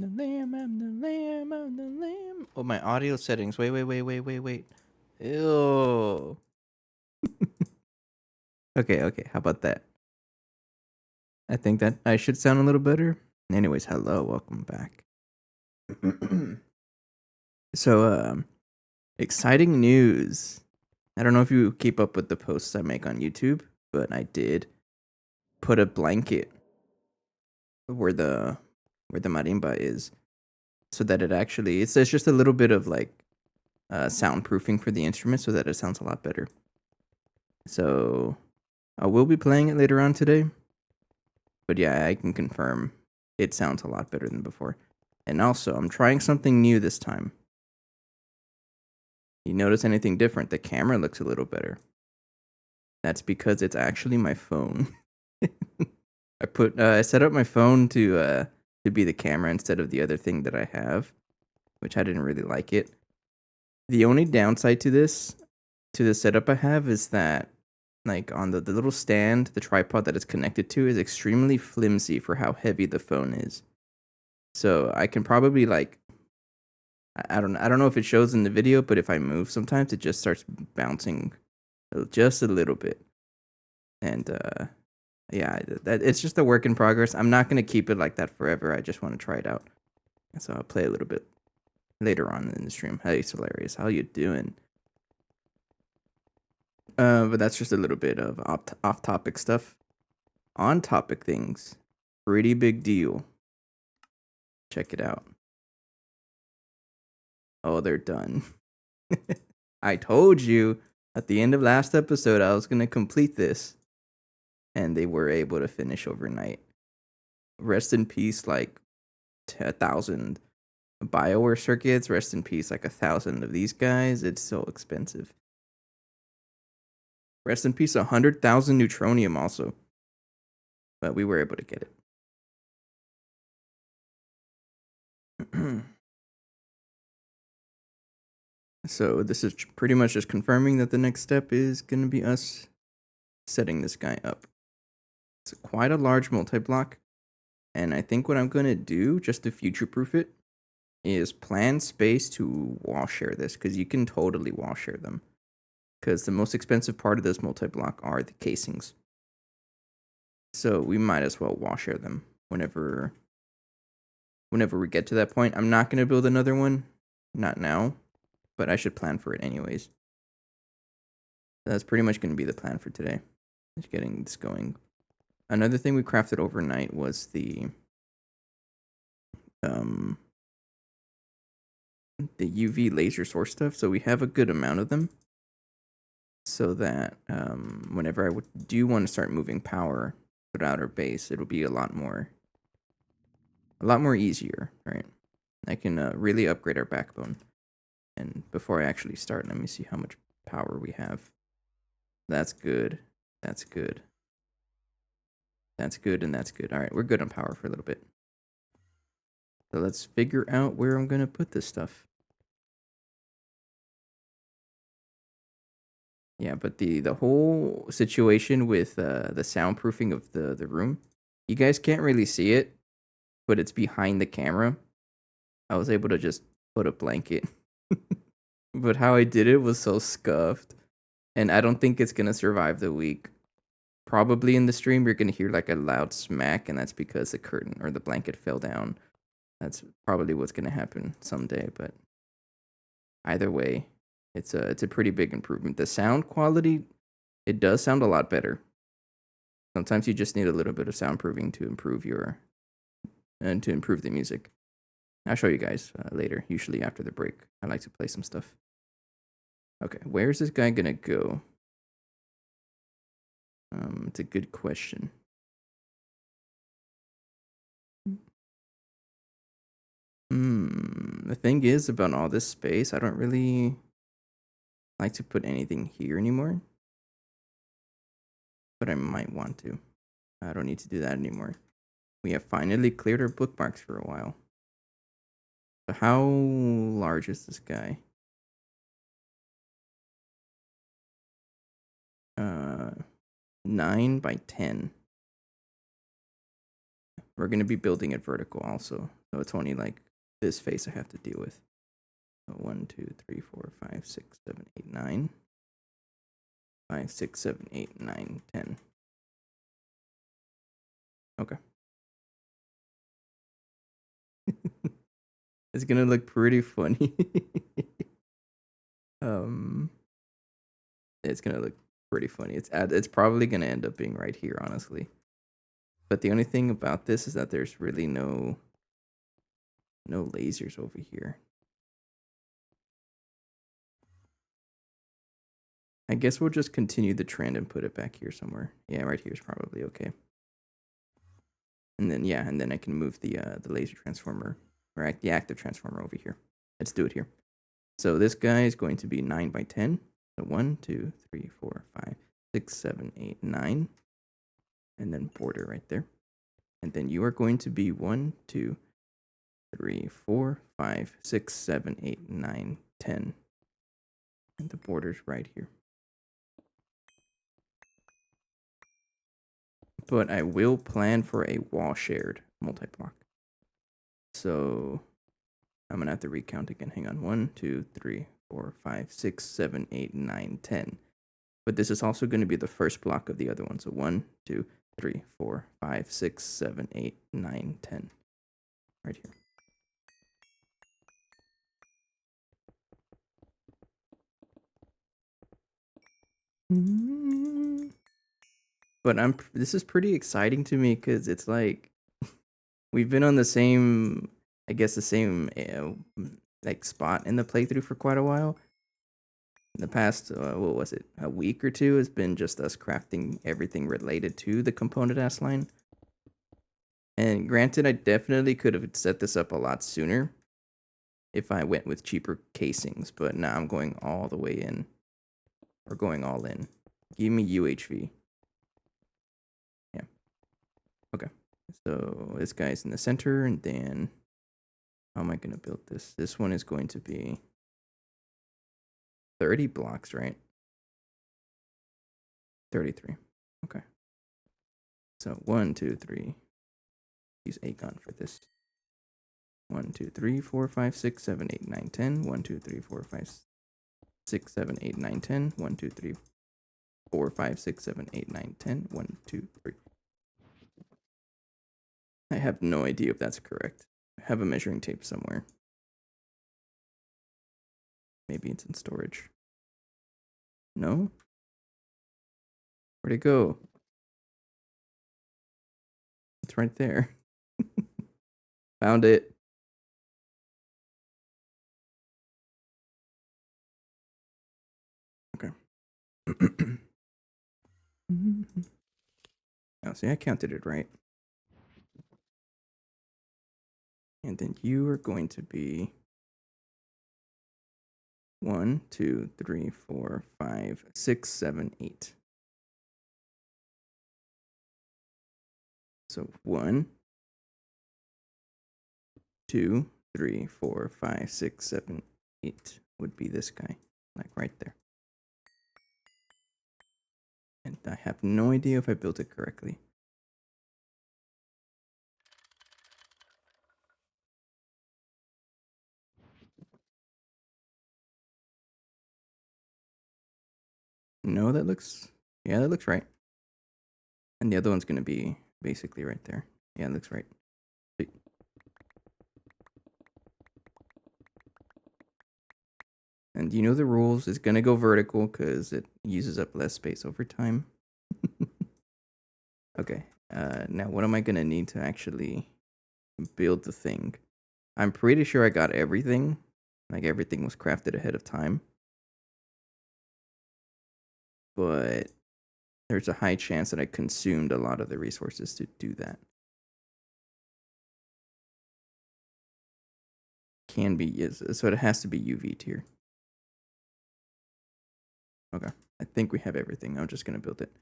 the lamb, I'm the lamb, I'm the lamb. Oh, my audio settings. Wait. Ew. Okay. How about that? I think that I should sound a little better. Anyways, hello, welcome back. So, exciting news. I don't know if you keep up with the posts I make on YouTube, but I did put a blanket where the marimba is, so that it actually there's just a little bit of like soundproofing for the instrument, so that it sounds a lot better. So I will be playing it later on today, but yeah, I can confirm it sounds a lot better than before. And also, I'm trying something new this time. You notice anything different? The camera looks a little better. That's because it's actually my phone. I set up my phone to be the camera instead of the other thing that I have, which I didn't really like it. The only downside to the setup I have is that like on the little stand, the tripod that it's connected to is extremely flimsy for how heavy the phone is. So I can probably like I don't know if it shows in the video, but if I move sometimes it just starts bouncing just a little bit. And yeah, that it's just a work in progress. I'm not going to keep it like that forever. I just want to try it out. So I'll play a little bit later on in the stream. Hey, Solarius, how you doing? But that's just a little bit of off-topic stuff. On-topic things, pretty big deal. Check it out. Oh, they're done. I told you at the end of last episode I was going to complete this, and they were able to finish overnight. Rest in peace, like 1,000 BioWare circuits. Rest in peace, like 1,000 of these guys. It's so expensive. Rest in peace, 100,000 neutronium also. But we were able to get it. So this is pretty much just confirming that the next step is going to be us setting this guy up. It's quite a large multi-block, and I think what I'm going to do, just to future-proof it, is plan space to wall share this, because you can totally wall share them. Because the most expensive part of this multi-block are the casings. So we might as well wall share them whenever we get to that point. I'm not going to build another one, not now, but I should plan for it anyways. That's pretty much going to be the plan for today. Just getting this going. Another thing we crafted overnight was the UV laser source stuff. So we have a good amount of them, so that whenever I do want to start moving power without our base, it'll be a lot more easier, right? I can really upgrade our backbone. And before I actually start, let me see how much power we have. That's good. That's good. That's good, and that's good. All right, we're good on power for a little bit. So let's figure out where I'm going to put this stuff. Yeah, but the whole situation with the soundproofing of the room, you guys can't really see it, but it's behind the camera. I was able to just put a blanket. But how I did it was so scuffed, and I don't think it's going to survive the week. Probably in the stream, you're going to hear like a loud smack, and that's because the curtain or the blanket fell down. That's probably what's going to happen someday, but either way, it's a pretty big improvement. The sound quality, it does sound a lot better. Sometimes you just need a little bit of soundproofing to improve the music. I'll show you guys later, usually after the break. I like to play some stuff. Okay, where's this guy gonna go? It's a good question. The thing is about all this space, I don't really like to put anything here anymore. But I might want to. I don't need to do that anymore. We have finally cleared our bookmarks for a while. So how large is this guy? 9 by 10. we're going to be building it vertical also. So it's only like this face I have to deal with. So 1, 2, 3, 4, 5, 6, 7, 8, 9. 5, 6, 7, 8, 9, 10. Okay. It's gonna look pretty funny. It's gonna look pretty funny. It's probably gonna end up being right here, honestly. But the only thing about this is that there's really no lasers over here. I guess we'll just continue the trend and put it back here somewhere. Yeah, right here is probably okay. And then and then I can move the laser transformer, or the active transformer over here. Let's do it here. So this guy is going to be 9 by 10. So 1, 2, 3, 4, 5, 6, 7, 8, 9. And then border right there. And then you are going to be 1, 2, 3, 4, 5, 6, 7, 8, 9, 10. And the border's right here. But I will plan for a wall shared multi-block. So I'm going to have to recount again. Hang on. 1, 2, 3, 4, 5, 6, 7, 8, 9, 10. But this is also going to be the first block of the other one. So 1, 2, 3, 4, 5, 6, 7, 8, 9, 10. Right here. But this is pretty exciting to me because it's like we've been on the same, I guess the same like spot in the playthrough for quite a while. In the past, what was it, a week or two, has been just us crafting everything related to the component Assline. And granted, I definitely could have set this up a lot sooner if I went with cheaper casings, but now I'm going all the way in, or going all in. Give me UHV. Yeah. Okay. So this guy's in the center, and then how am I going to build this? This one is going to be 30 blocks, right? 33. Okay. So 1, 2, 3. Use Aegon for this. 1, 2, 3, 4, 5, 6, 7, 8, 9, 10. 1, 2, 3, 4, 5, 6, 7, 8, 9, 10. 1, 2, 3, 4, 5, 6, 7, 8, 9, 10. 1, 2, 3. I have no idea if that's correct. I have a measuring tape somewhere. Maybe it's in storage. No? Where'd it go? It's right there. Found it. Okay. Oh, see, I counted it right. And then you are going to be 1, 2, 3, 4, 5, 6, 7, 8. So 1, 2, 3, 4, 5, 6, 7, 8 would be this guy, like right there. And I have no idea if I built it correctly. No, that looks, yeah, that looks right. And the other one's going to be basically right there. Yeah, it looks right. Sweet. And you know the rules. It's going to go vertical because it uses up less space over time. Okay. Now what am I going to need to actually build the thing? I'm pretty sure I got everything. Like everything was crafted ahead of time. But there's a high chance that I consumed a lot of the resources to do that. Can be, yes. So it has to be UV tier. Okay. I think we have everything. I'm just going to build it.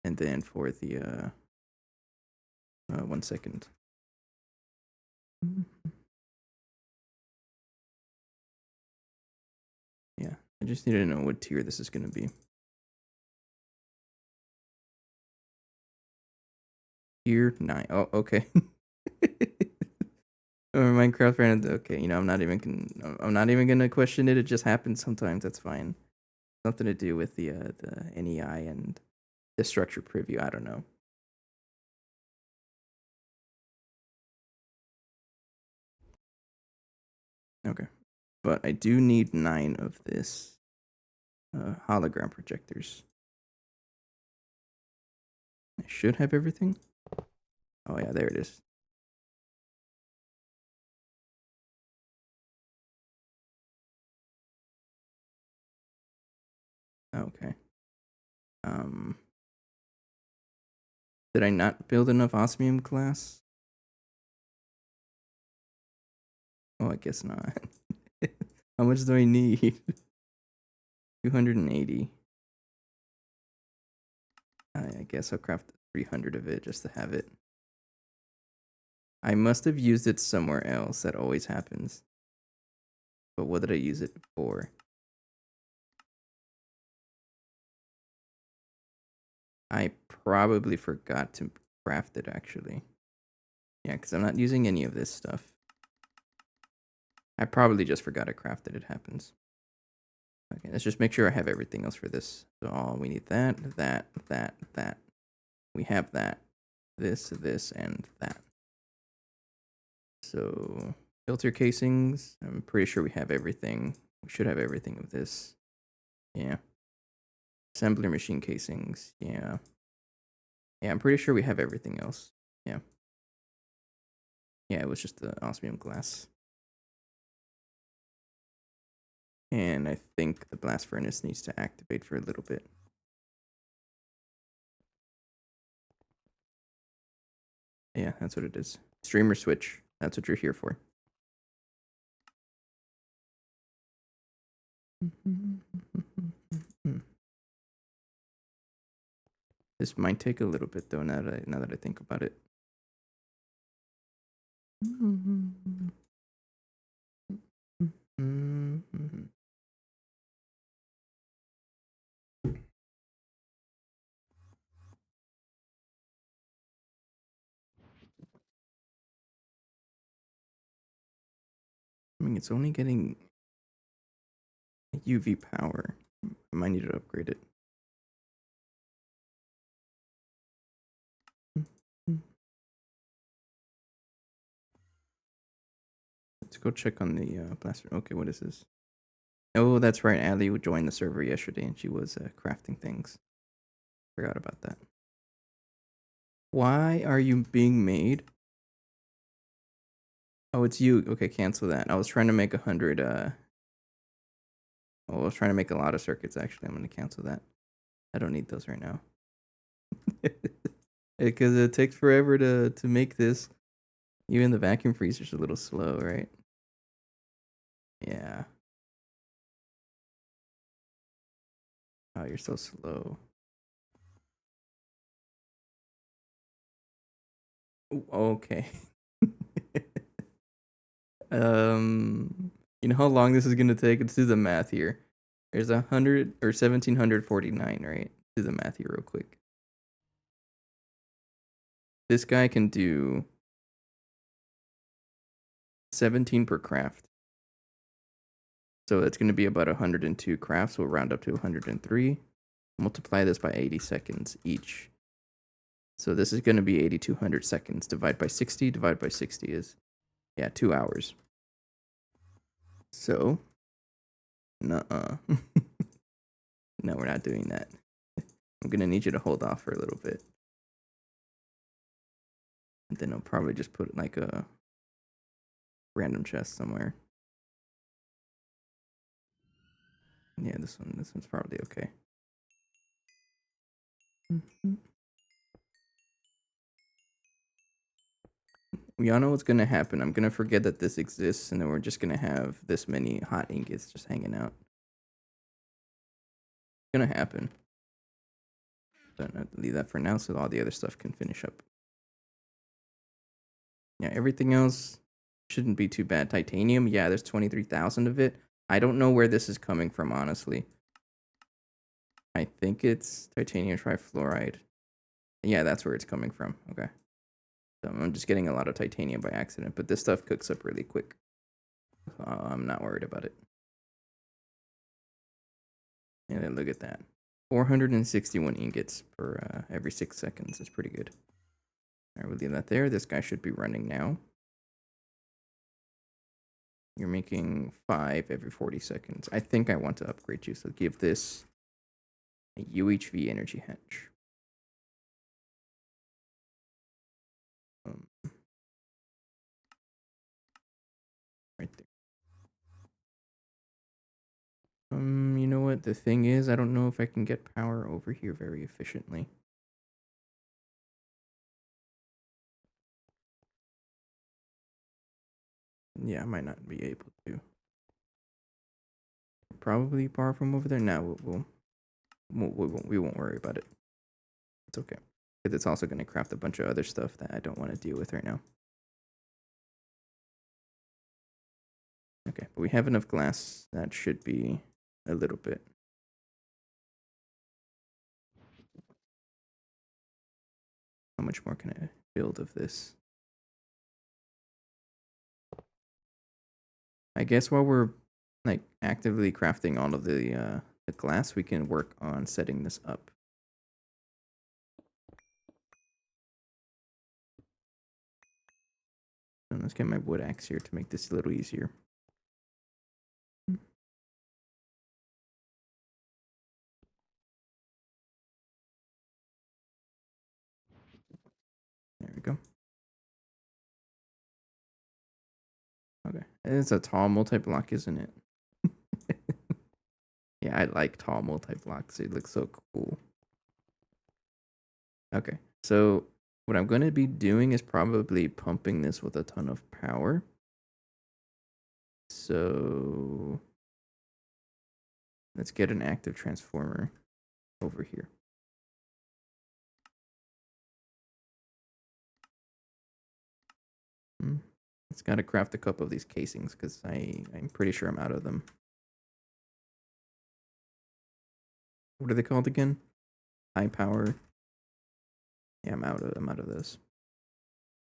And then for the, 1 second. Yeah, I just need to know what tier this is going to be. Tier 9. Oh, okay. Or Minecraft ran. Okay, you know, I'm not even gonna question it. It just happens sometimes. That's fine. Something to do with the NEI and the structure preview. I don't know. Okay, but I do need 9 of this hologram projectors. I should have everything. Oh yeah, there it is. Okay. Um, did I not build enough osmium glass? Oh, I guess not. How much do I need? 280. I guess I'll craft 300 of it just to have it. I must have used it somewhere else. That always happens. But what did I use it for? I probably forgot to craft it, actually. Yeah, because I'm not using any of this stuff. I probably just forgot to craft it. It happens. Okay, let's just make sure I have everything else for this. So we need that. We have that. This, and that. So filter casings. I'm pretty sure we have everything. We should have everything of this. Yeah. Assembly machine casings. Yeah. Yeah, I'm pretty sure we have everything else. Yeah. Yeah, it was just the osmium glass. And I think the blast furnace needs to activate for a little bit. Yeah, that's what it is. Streamer switch. That's what you're here for. This might take a little bit though. Now that I think about it. I mean, it's only getting UV power. I might need to upgrade it. Let's go check on the blaster. Okay, what is this? Oh, that's right. Ali joined the server yesterday, and she was crafting things. Forgot about that. Why are you being made? Oh, it's you. Okay, cancel that. I was trying to make 100. I was trying to make a lot of circuits. Actually, I'm gonna cancel that. I don't need those right now. Because it takes forever to make this. Even the vacuum freezer's a little slow, right? Yeah. Oh, you're so slow. Ooh, okay. You know how long this is gonna take? Let's do the math here. There's 100 or 1749, right? Do the math here real quick. This guy can do 17 per craft. So it's going to be about 102 crafts. We'll round up to 103. Multiply this by 80 seconds each. So this is going to be 8,200 seconds. Divide by 60. Divide by 60 is, yeah, 2 hours. So, nuh-uh. No, we're not doing that. I'm going to need you to hold off for a little bit. And then I'll probably just put like a random chest somewhere. Yeah, this one's probably okay. Y'all know what's gonna happen. I'm gonna forget that this exists, and then we're just gonna have this many hot ingots just hanging out. It's gonna happen. But I'll leave that for now, so all the other stuff can finish up. Yeah, everything else shouldn't be too bad. Titanium, yeah, there's 23,000 of it. I don't know where this is coming from, honestly. I think it's titanium trifluoride. Yeah, that's where it's coming from. Okay. So I'm just getting a lot of titanium by accident, but this stuff cooks up really quick. So I'm not worried about it. And then look at that. 461 ingots per every 6 seconds. That's pretty good. Alright, we'll leave that there. This guy should be running now. You're making 5 every 40 seconds. I think I want to upgrade you, so give this a UHV energy hatch. Right there. You know what? The thing is, I don't know if I can get power over here very efficiently. Yeah, I might not be able to. Probably power from over there. Now we won't worry about it. It's okay. Because it's also going to craft a bunch of other stuff that I don't want to deal with right now. Okay, but we have enough glass. That should be a little bit. How much more can I build of this? I guess while we're like actively crafting all of the glass, we can work on setting this up. And let's get my wood axe here to make this a little easier. There we go. Okay. It's a tall multi-block, isn't it? Yeah, I like tall multi-blocks. It looks so cool. Okay. So what I'm going to be doing is probably pumping this with a ton of power. So let's get an active transformer over here. It's got to craft a couple of these casings because I'm pretty sure I'm out of them. What are they called again? High power. Yeah, I'm out of this.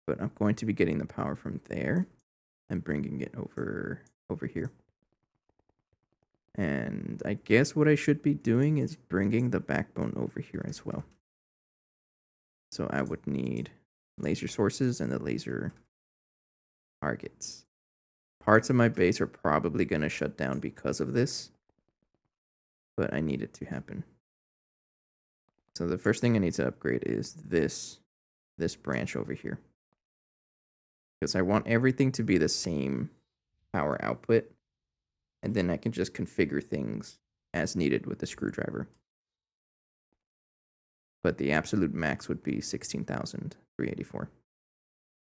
But I'm going to be getting the power from there and bringing it over here. And I guess what I should be doing is bringing the backbone over here as well. So I would need laser sources and the laser targets. Parts of my base are probably going to shut down because of this, but I need it to happen. So the first thing I need to upgrade is this branch over here. Because I want everything to be the same power output, and then I can just configure things as needed with the screwdriver. But the absolute max would be 16,384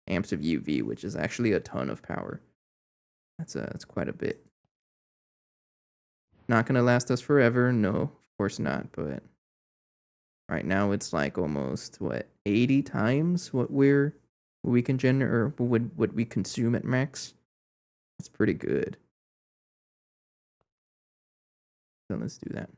amps of UV, which is actually a ton of power. That's quite a bit. Not gonna last us forever, no, of course not. But right now it's like almost what 80 times what we can generate or what we consume at max. That's pretty good. So let's do that.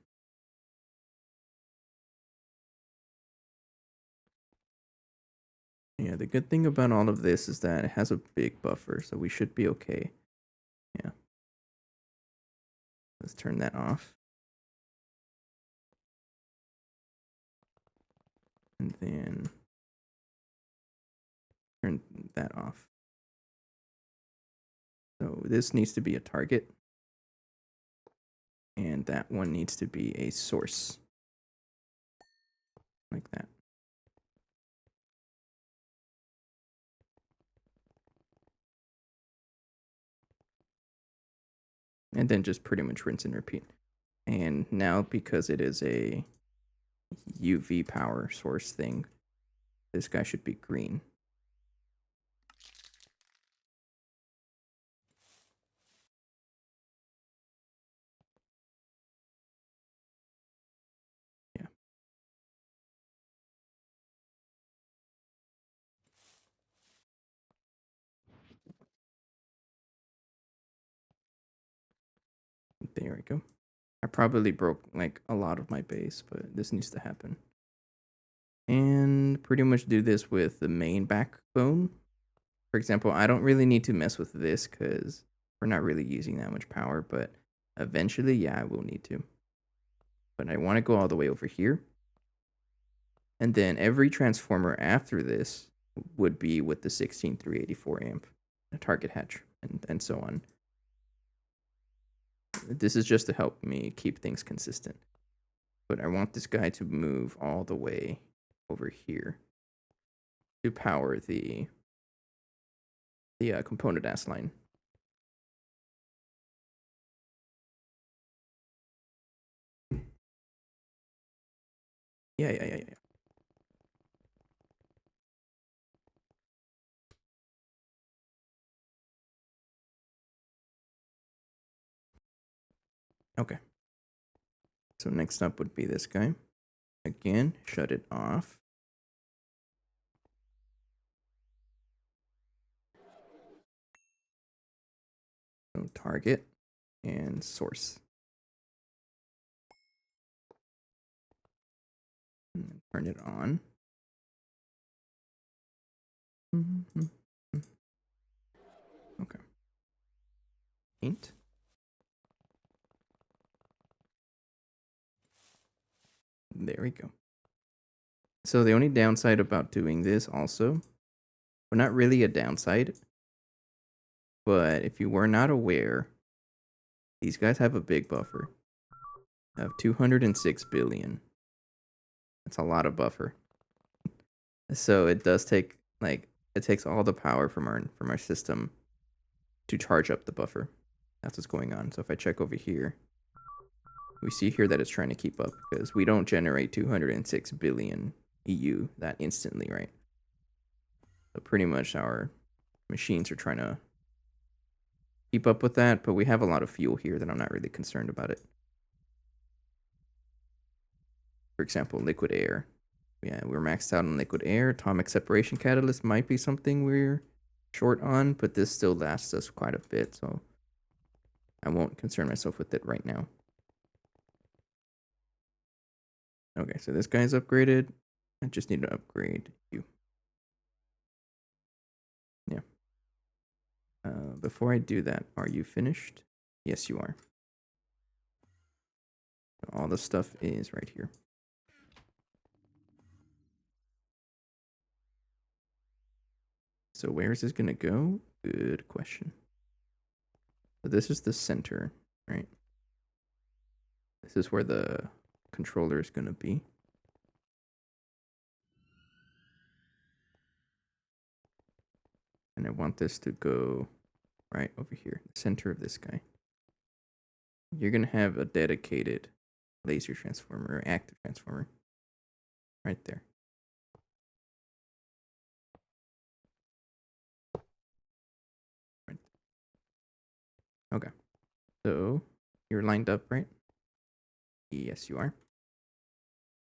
Yeah, the good thing about all of this is that it has a big buffer, so we should be okay. Yeah. Let's turn that off. And then turn that off. So this needs to be a target. And that one needs to be a source. Like that. And then just pretty much rinse and repeat. And now because it is a UV power source thing, this guy should be green. Yeah. There we go. I probably broke like a lot of my base, but this needs to happen. And pretty much do this with the main backbone. For example, I don't really need to mess with this because we're not really using that much power, but eventually, yeah, I will need to. But I want to go all the way over here. And then every transformer after this would be with the 16384 amp target hatch and so on. This is just to help me keep things consistent. But I want this guy to move all the way over here to power the component Assline. Yeah. Okay. So next up would be this guy. Again, shut it off. So target and source. And then turn it on. Okay. Paint. There we go. So the only downside about doing this also, well, not really a downside, but if you were not aware, these guys have a big buffer of 206 billion. That's a lot of buffer. So it does take it takes all the power from our system to charge up the buffer. That's what's going on. So if I check over here, we see here that it's trying to keep up because we don't generate 206 billion EU that instantly, right? So pretty much our machines are trying to keep up with that, but we have a lot of fuel here that I'm not really concerned about it. For example, liquid air. Yeah, we're maxed out on liquid air. Atomic separation catalyst might be something we're short on, but this still lasts us quite a bit, so I won't concern myself with it right now. Okay, so this guy's upgraded. I just need to upgrade you. Yeah. Before I do that, are you finished? Yes, you are. All the stuff is right here. So where is this going to go? Good question. So this is the center, right? This is where the controller is going to be. And I want this to go right over here, the center of this guy. You're going to have a dedicated laser transformer or active transformer right there. Right. Okay. So you're lined up, right? Yes, you are.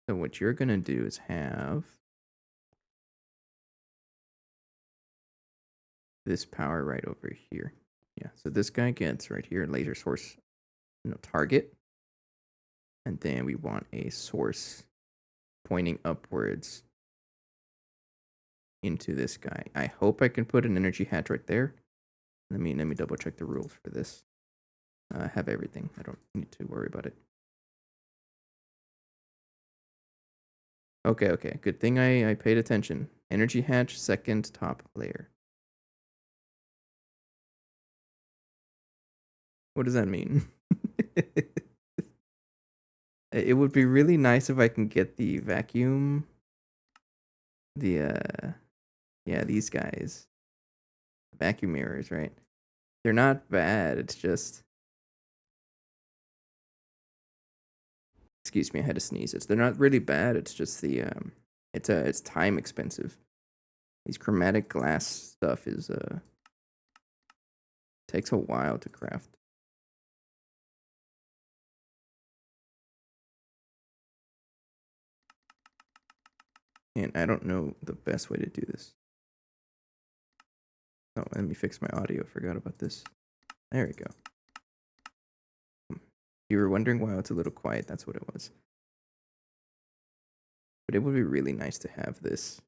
So what you're going to do is have this power right over here. Yeah, so this guy gets right here, laser source, target. And then we want a source pointing upwards into this guy. I hope I can put an energy hatch right there. Let me double check the rules for this. I have everything. I don't need to worry about it. Okay. Good thing I paid attention. Energy hatch, second top layer. What does that mean? It would be really nice if I can get the vacuum. Yeah, these guys. Vacuum mirrors, right? They're not bad. It's just, excuse me, I had to sneeze. They're not really bad. It's just it's time expensive. These chromatic glass stuff is takes a while to craft. And I don't know the best way to do this. Oh, let me fix my audio. Forgot about this. There we go. You were wondering why it's a little quiet. That's what it was. But it would be really nice to have this,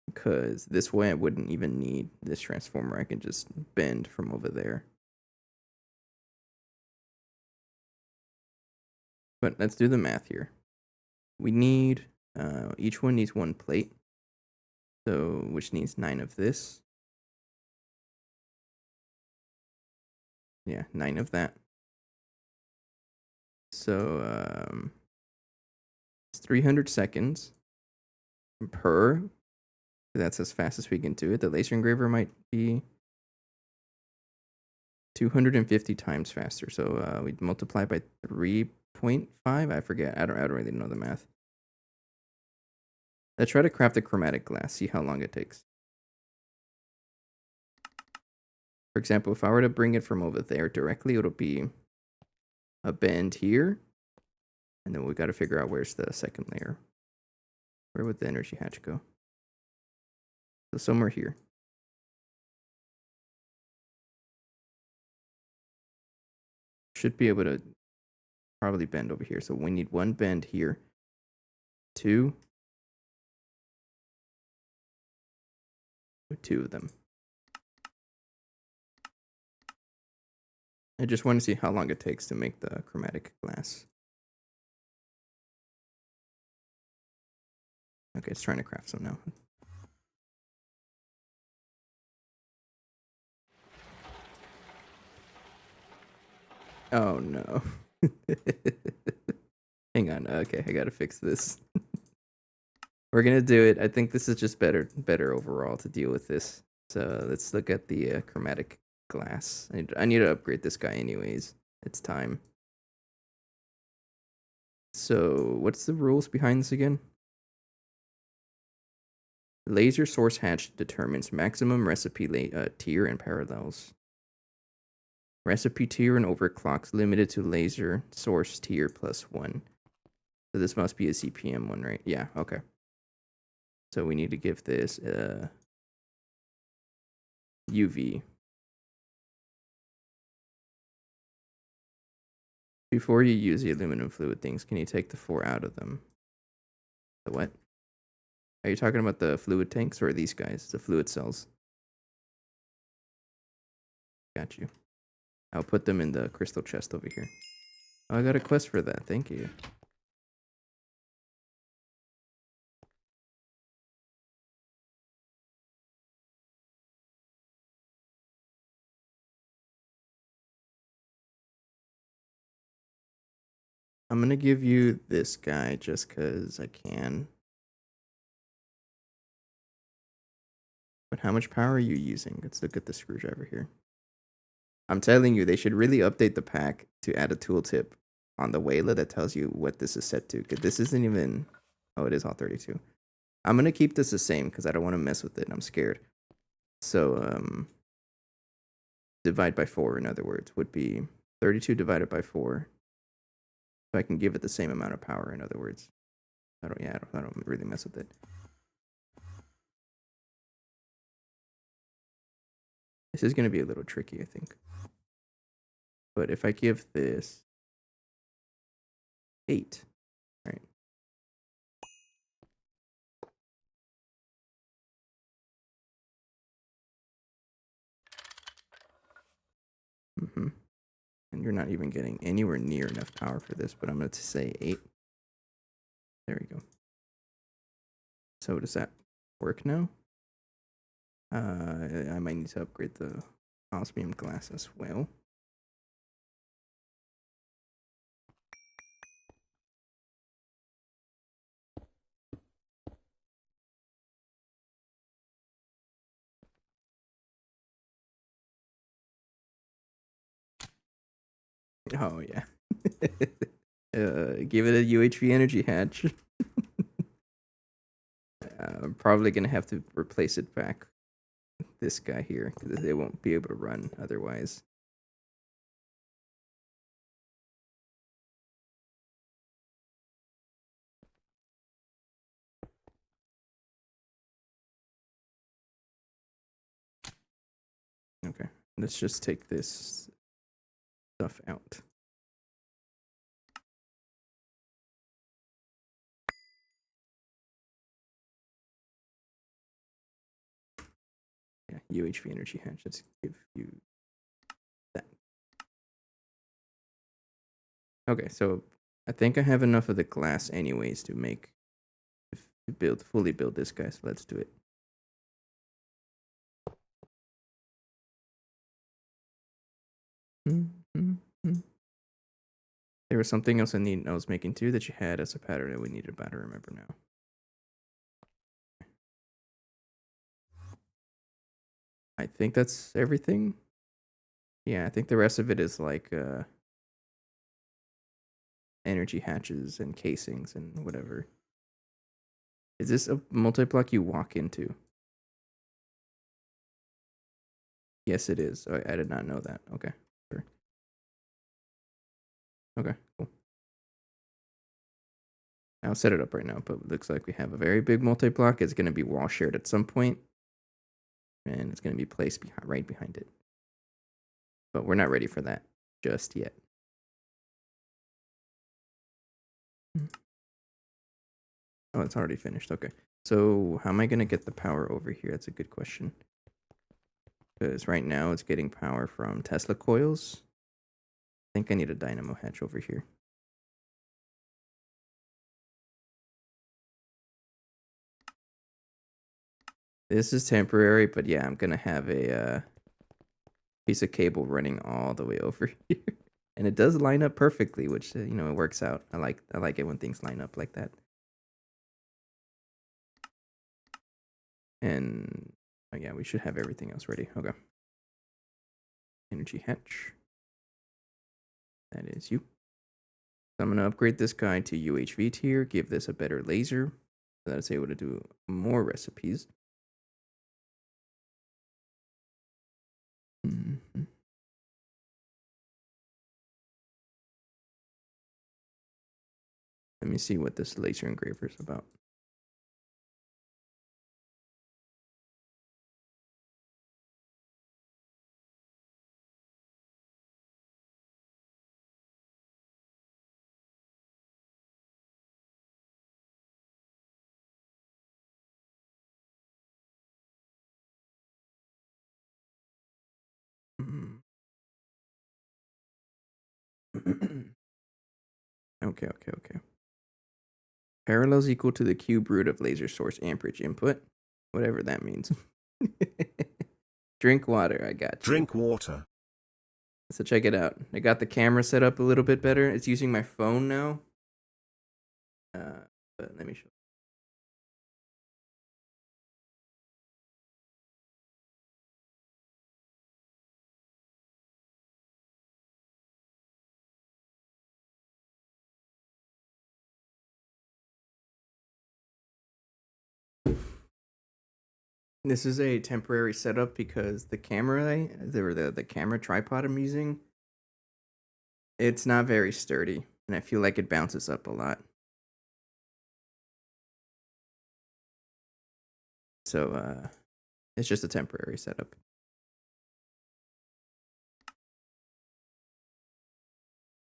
because this way I wouldn't even need this transformer. I can just bend from over there. But let's do the math here. We need, each one needs 1 plate. So, which needs 9 of this. Yeah, 9 of that. So, it's 300 seconds per. That's as fast as we can do it. The laser engraver might be 250 times faster. So, we'd multiply by 3.5. I forget. I don't really know the math. Let's try to craft a chromatic glass. See how long it takes. For example, if I were to bring it from over there directly, it'll be a bend here. And then we got to figure out where's the second layer. Where would the energy hatch go? So somewhere here. Should be able to probably bend over here. So we need 1 bend here. 2. 2 of them. I just want to see how long it takes to make the chromatic glass. Okay, it's trying to craft some now. Oh no. Hang on. Okay, I gotta fix this. We're gonna do it. I think this is just better overall to deal with this. So let's look at the chromatic glass. I need to upgrade this guy anyways. It's time. So what's the rules behind this again? Laser source hatch determines maximum recipe tier and parallels. Recipe tier and overclocks limited to laser source tier +1. So this must be a CPM one, right? Yeah, okay. So we need to give this UV. Before you use the aluminum fluid things, can you take the 4 out of them? The what? Are you talking about the fluid tanks or these guys, the fluid cells? Got you. I'll put them in the crystal chest over here. Oh, I got a quest for that. Thank you. I'm going to give you this guy just because I can. But how much power are you using? Let's look at the screwdriver here. I'm telling you, they should really update the pack to add a tooltip on the Wayla that tells you what this is set to. Because this isn't even... Oh, it is all 32. I'm going to keep this the same because I don't want to mess with it. I'm scared. So, divide by 4, in other words, would be 32 divided by 4. So I can give it the same amount of power, in other words. I don't really mess with it. This is going to be a little tricky, I think. But if I give this 8, right? And you're not even getting anywhere near enough power for this, but I'm going to say 8. There we go. So does that work now? I might need to upgrade the osmium glass as well. Oh, yeah. Give it a UHV energy hatch. I'm probably going to have to replace it back with this guy here, because it won't be able to run otherwise. Okay, let's just take this stuff out. UHV energy hatch. Let's give you that. Okay, so I think I have enough of the glass anyways to make to fully build this guy. So let's do it. There was something else I was making too that you had as a pattern that we needed, but I don't remember now. I think that's everything. Yeah, I think the rest of it is like energy hatches and casings and whatever. Is this a multi-block you walk into? Yes, it is. I did not know that. Okay, sure. Okay, cool. I'll set it up right now, but it looks like we have a very big multi-block. It's going to be wall shared at some point, and it's going to be placed right behind it. But we're not ready for that just yet. Oh, it's already finished. Okay. So how am I going to get the power over here? That's a good question. Because right now it's getting power from Tesla coils. I think I need a dynamo hatch over here. This is temporary, but yeah, I'm going to have a piece of cable running all the way over here. And it does line up perfectly, which, it works out. I like it when things line up like that. And oh yeah, we should have everything else ready. Okay. Energy hatch. That is you. So I'm going to upgrade this guy to UHV tier, give this a better laser so that it's able to do more recipes. Mm-hmm. Let me see what this laser engraver is about. Okay. Parallels equal to the cube root of laser source amperage input. Whatever that means. Drink water, I got you. Drink water. So check it out. I got the camera set up a little bit better. It's using my phone now. But let me show. This is a temporary setup because the camera, the camera tripod I'm using, it's not very sturdy, and I feel like it bounces up a lot. So it's just a temporary setup.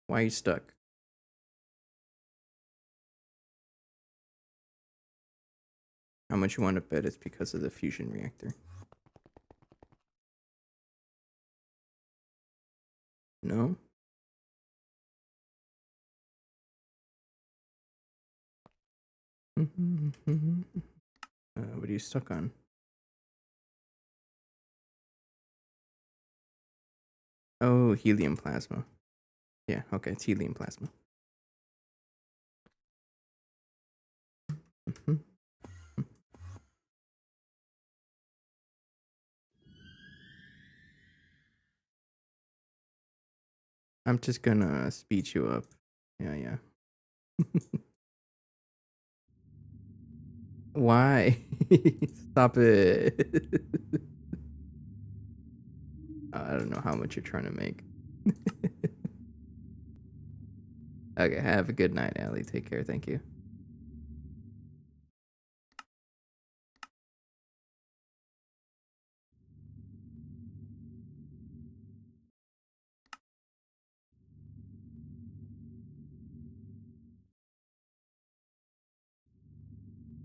Why are you stuck? How much you want to bet it's because of the fusion reactor? No? What are you stuck on? Oh, helium plasma. Yeah, okay, it's helium plasma. I'm just gonna speed you up. Yeah. Why? Stop it. I don't know how much you're trying to make. Okay, have a good night, Allie. Take care. Thank you.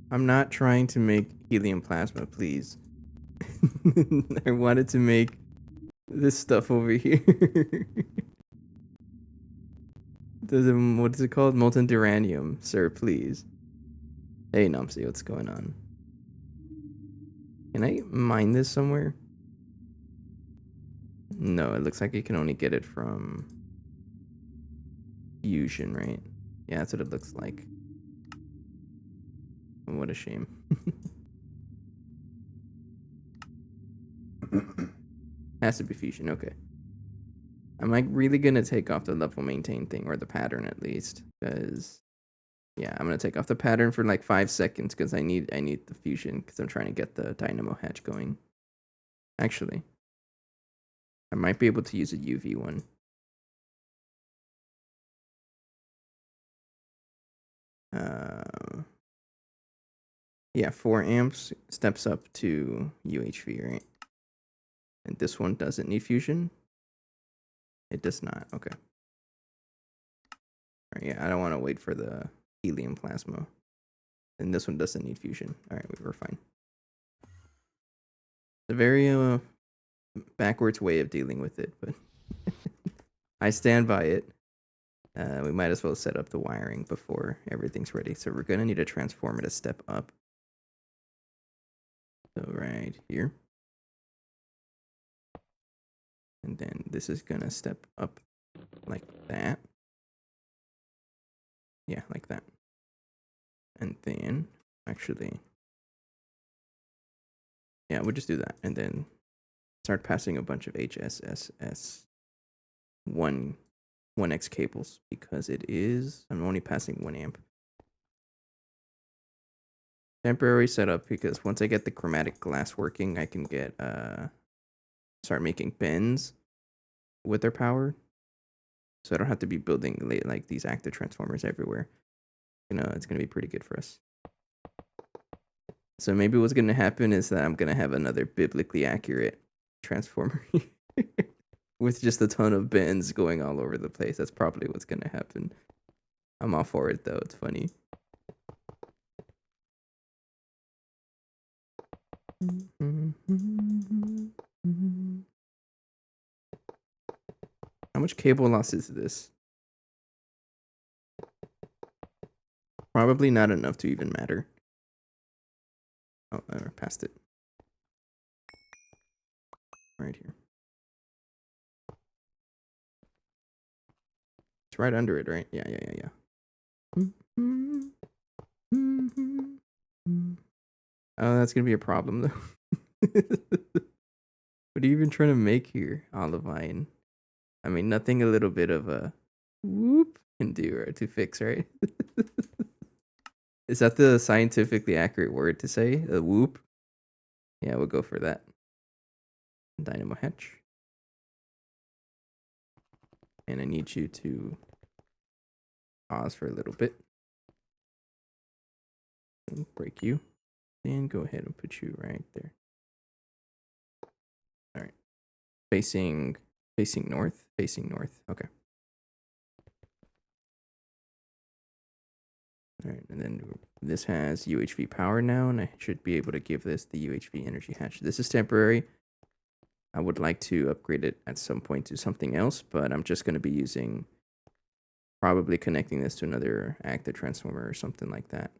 I'm not trying to make helium plasma, please. I wanted to make this stuff over here. What is it called? Molten duranium, sir, please. Hey, Nomsy, what's going on? Can I mine this somewhere? No, it looks like you can only get it from fusion, right? Yeah, that's what it looks like. What a shame. Has to be fusion, okay. Am I really gonna take off the level maintain thing, or the pattern at least? Because yeah, I'm gonna take off the pattern for like 5 seconds because I need the fusion because I'm trying to get the dynamo hatch going. Actually, I might be able to use a UV one. Yeah, 4 amps steps up to UHV, right? And this one doesn't need fusion. It does not. Okay. All right, yeah, I don't want to wait for the helium plasma. And this one doesn't need fusion. All right, we're fine. It's a very backwards way of dealing with it, but I stand by it. We might as well set up the wiring before everything's ready. So we're gonna need a transformer to step up. So right here. And then this is gonna step up like that. Yeah, like that. And then, actually, yeah, we'll just do that. And then start passing a bunch of HSSS 1x cables because I'm only passing 1 amp. Temporary setup because once I get the chromatic glass working, I can get, start making bends with their power. So I don't have to be building like these active transformers everywhere. You know, it's going to be pretty good for us. So maybe what's going to happen is that I'm going to have another biblically accurate transformer with just a ton of bends going all over the place. That's probably what's going to happen. I'm all for it though. It's funny. How much cable loss is this? Probably not enough to even matter. Oh, I passed it. Right here. It's right under it, right? Yeah. Oh, that's gonna be a problem though. What are you even trying to make here, Olivine? I mean, nothing a little bit of a whoop can do or to fix, right? Is that the scientifically accurate word to say? A whoop? Yeah, we'll go for that. Dynamo hatch. And I need you to pause for a little bit. Break you. And go ahead and put you right there. All right. Facing north. Okay. All right, and then this has UHV power now, and I should be able to give this the UHV energy hatch. This is temporary. I would like to upgrade it at some point to something else, but I'm just going to be probably connecting this to another active transformer or something like that.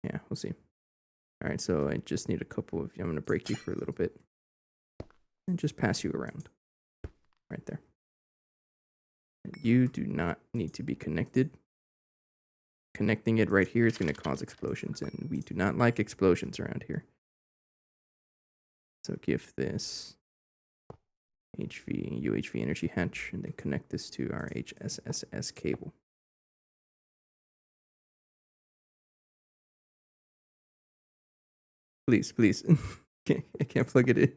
Yeah, we'll see. All right, so I just need a couple of, I'm going to break you for a little bit and just pass you around right there. And you do not need to be connected. Connecting it right here is going to cause explosions, and we do not like explosions around here. So give this UHV energy hatch, and then connect this to our HSSS cable. Please. I can't plug it in.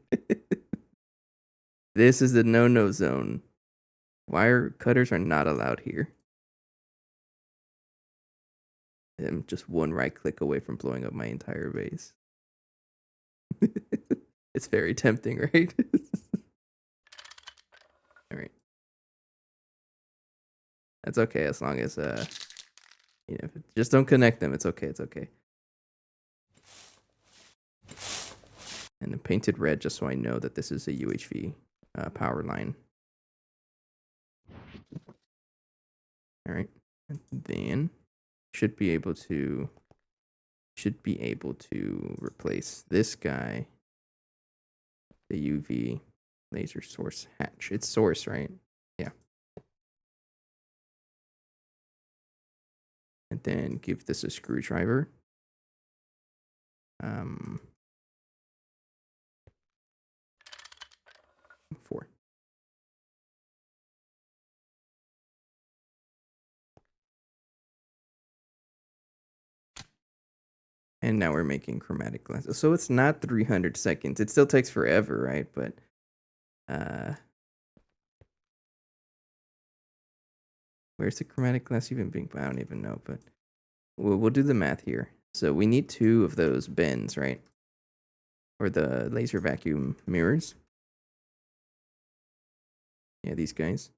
This is the no-no zone. Wire cutters are not allowed here. I'm just one right click away from blowing up my entire base. It's very tempting, right? All right. That's okay as long as just don't connect them. It's okay. And then painted red just so I know that this is a UHV power line. All right, and then should be able to replace this guy, the UV laser source hatch. It's source, right? Yeah. And then give this a screwdriver. 4. And now we're making chromatic glasses. So it's not 300 seconds. It still takes forever, right? But where's the chromatic glass even being? I don't even know, but we'll do the math here. So we need 2 of those bends, right? Or the laser vacuum mirrors. Yeah, these guys.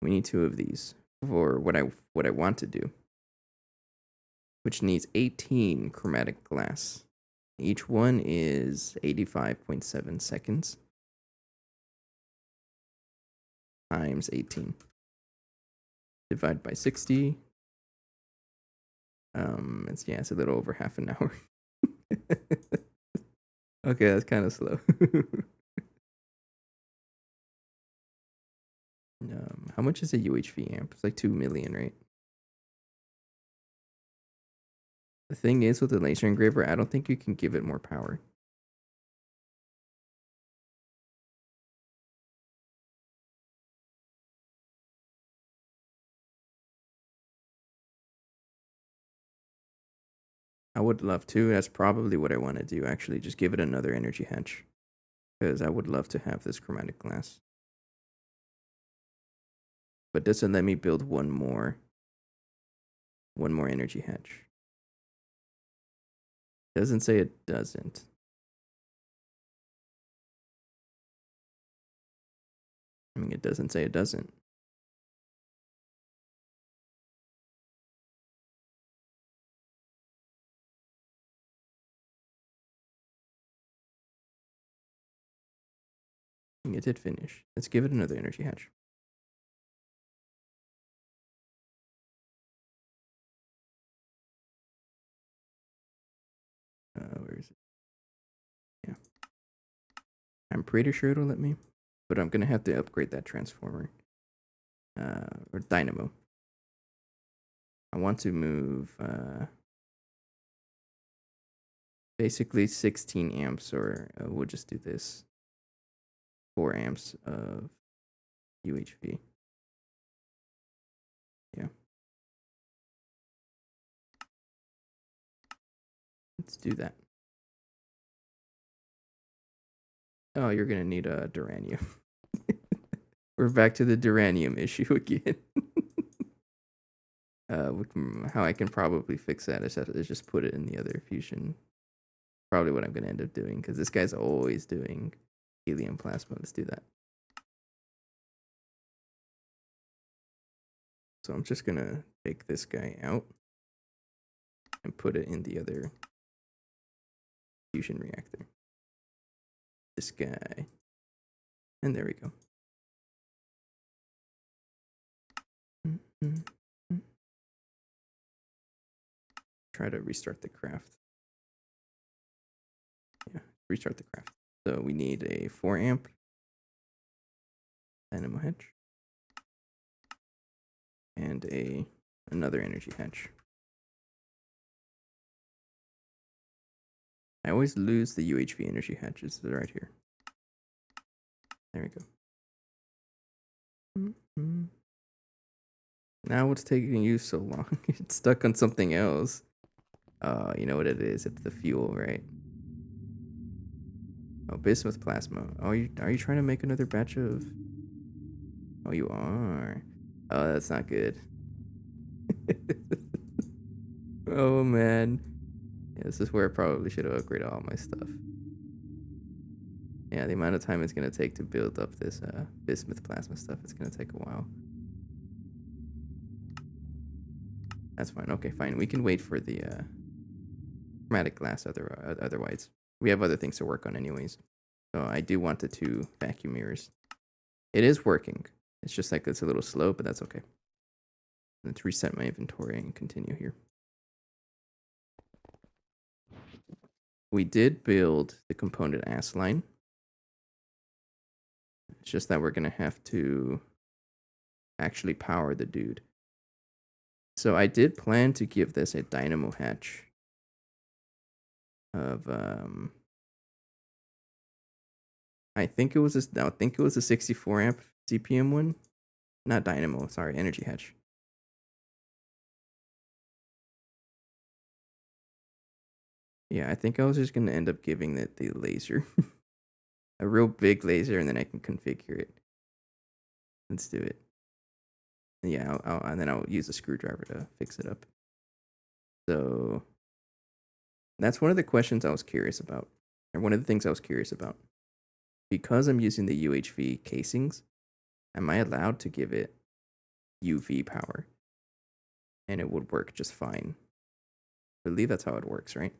We need 2 of these for what I want to do, which needs 18 chromatic glass. Each one is 85.7 seconds times 18. Divide by 60. It's a little over half an hour. Okay, that's kind of slow. How much is a UHV amp? It's like 2 million, right? The thing is with the laser engraver, I don't think you can give it more power. I would love to. That's probably what I want to do, actually. Just give it another energy hatch. Because I would love to have this chromatic glass. But doesn't let me build one more energy hatch. Doesn't say it doesn't. I mean, it doesn't say it doesn't. I think it did finish. Let's give it another energy hatch. Where is it? Yeah. I'm pretty sure it'll let me, but I'm going to have to upgrade that transformer. Or dynamo. I want to move basically 16 amps, or we'll just do this. 4 amps of UHV. Yeah. Let's do that. Oh, you're going to need a duranium. We're back to the duranium issue again. How I can probably fix that is just put it in the other fusion. Probably what I'm going to end up doing, because this guy's always doing helium plasma. Let's do that. So I'm just going to take this guy out and put it in the other fusion reactor. This guy. And there we go. Try to restart the craft. Yeah, restart the craft. So we need a 4 amp dynamo hatch and another energy hatch. I always lose the UHV energy hatches. They're right here. There we go. Now what's taking you so long? It's stuck on something else. You know what it is? It's the fuel, right? Oh, bismuth plasma. Oh, are you trying to make another batch of? Oh, you are. Oh, that's not good. Oh man. Yeah, this is where I probably should have upgraded all my stuff. Yeah, the amount of time it's gonna take to build up this bismuth plasma stuff, it's gonna take a while. That's fine. Okay, fine. We can wait for the chromatic glass otherwise. We have other things to work on anyways. So I do want the 2 vacuum mirrors. It is working. It's just like it's a little slow, but that's okay. Let's reset my inventory and continue here. We did build the component Assline. It's just that we're going to have to actually power the dude. So I did plan to give this a dynamo hatch of I think it was a 64 amp CPM one. Not dynamo, sorry, energy hatch. Yeah, I think I was just going to end up giving it the laser. A real big laser, and then I can configure it. Let's do it. Yeah, and then I'll use a screwdriver to fix it up. So that's one of the questions I was curious about, or one of the things I was curious about. Because I'm using the UHV casings, am I allowed to give it UV power? And it would work just fine. I believe that's how it works, right?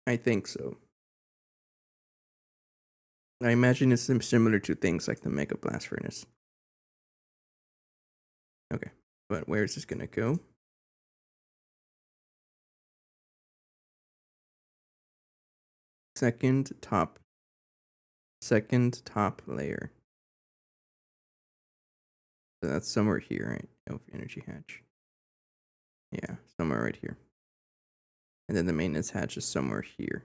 I think so. I imagine it's similar to things like the Mega Blast Furnace. Okay, but where is this gonna go? Second top layer. So that's somewhere here, right? Oh, energy hatch. Yeah, somewhere right here. And then the maintenance hatch is somewhere here.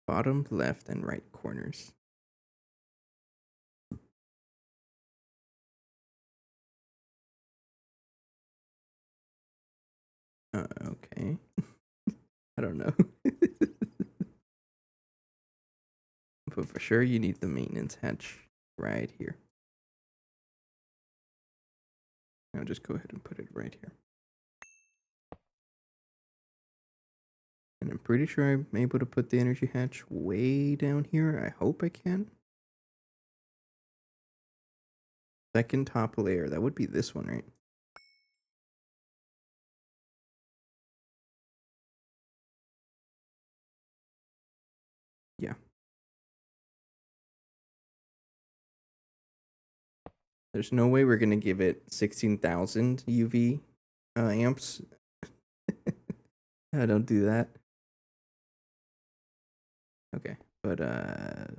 Bottom, left, and right corners. Okay. I don't know. But for sure, you need the maintenance hatch right here. I'll just go ahead and put it right here. And I'm pretty sure I'm able to put the energy hatch way down here. I hope I can. Second top layer. That would be this one, right? Yeah. There's no way we're going to give it 16,000 UV amps. I don't do that. Okay, but got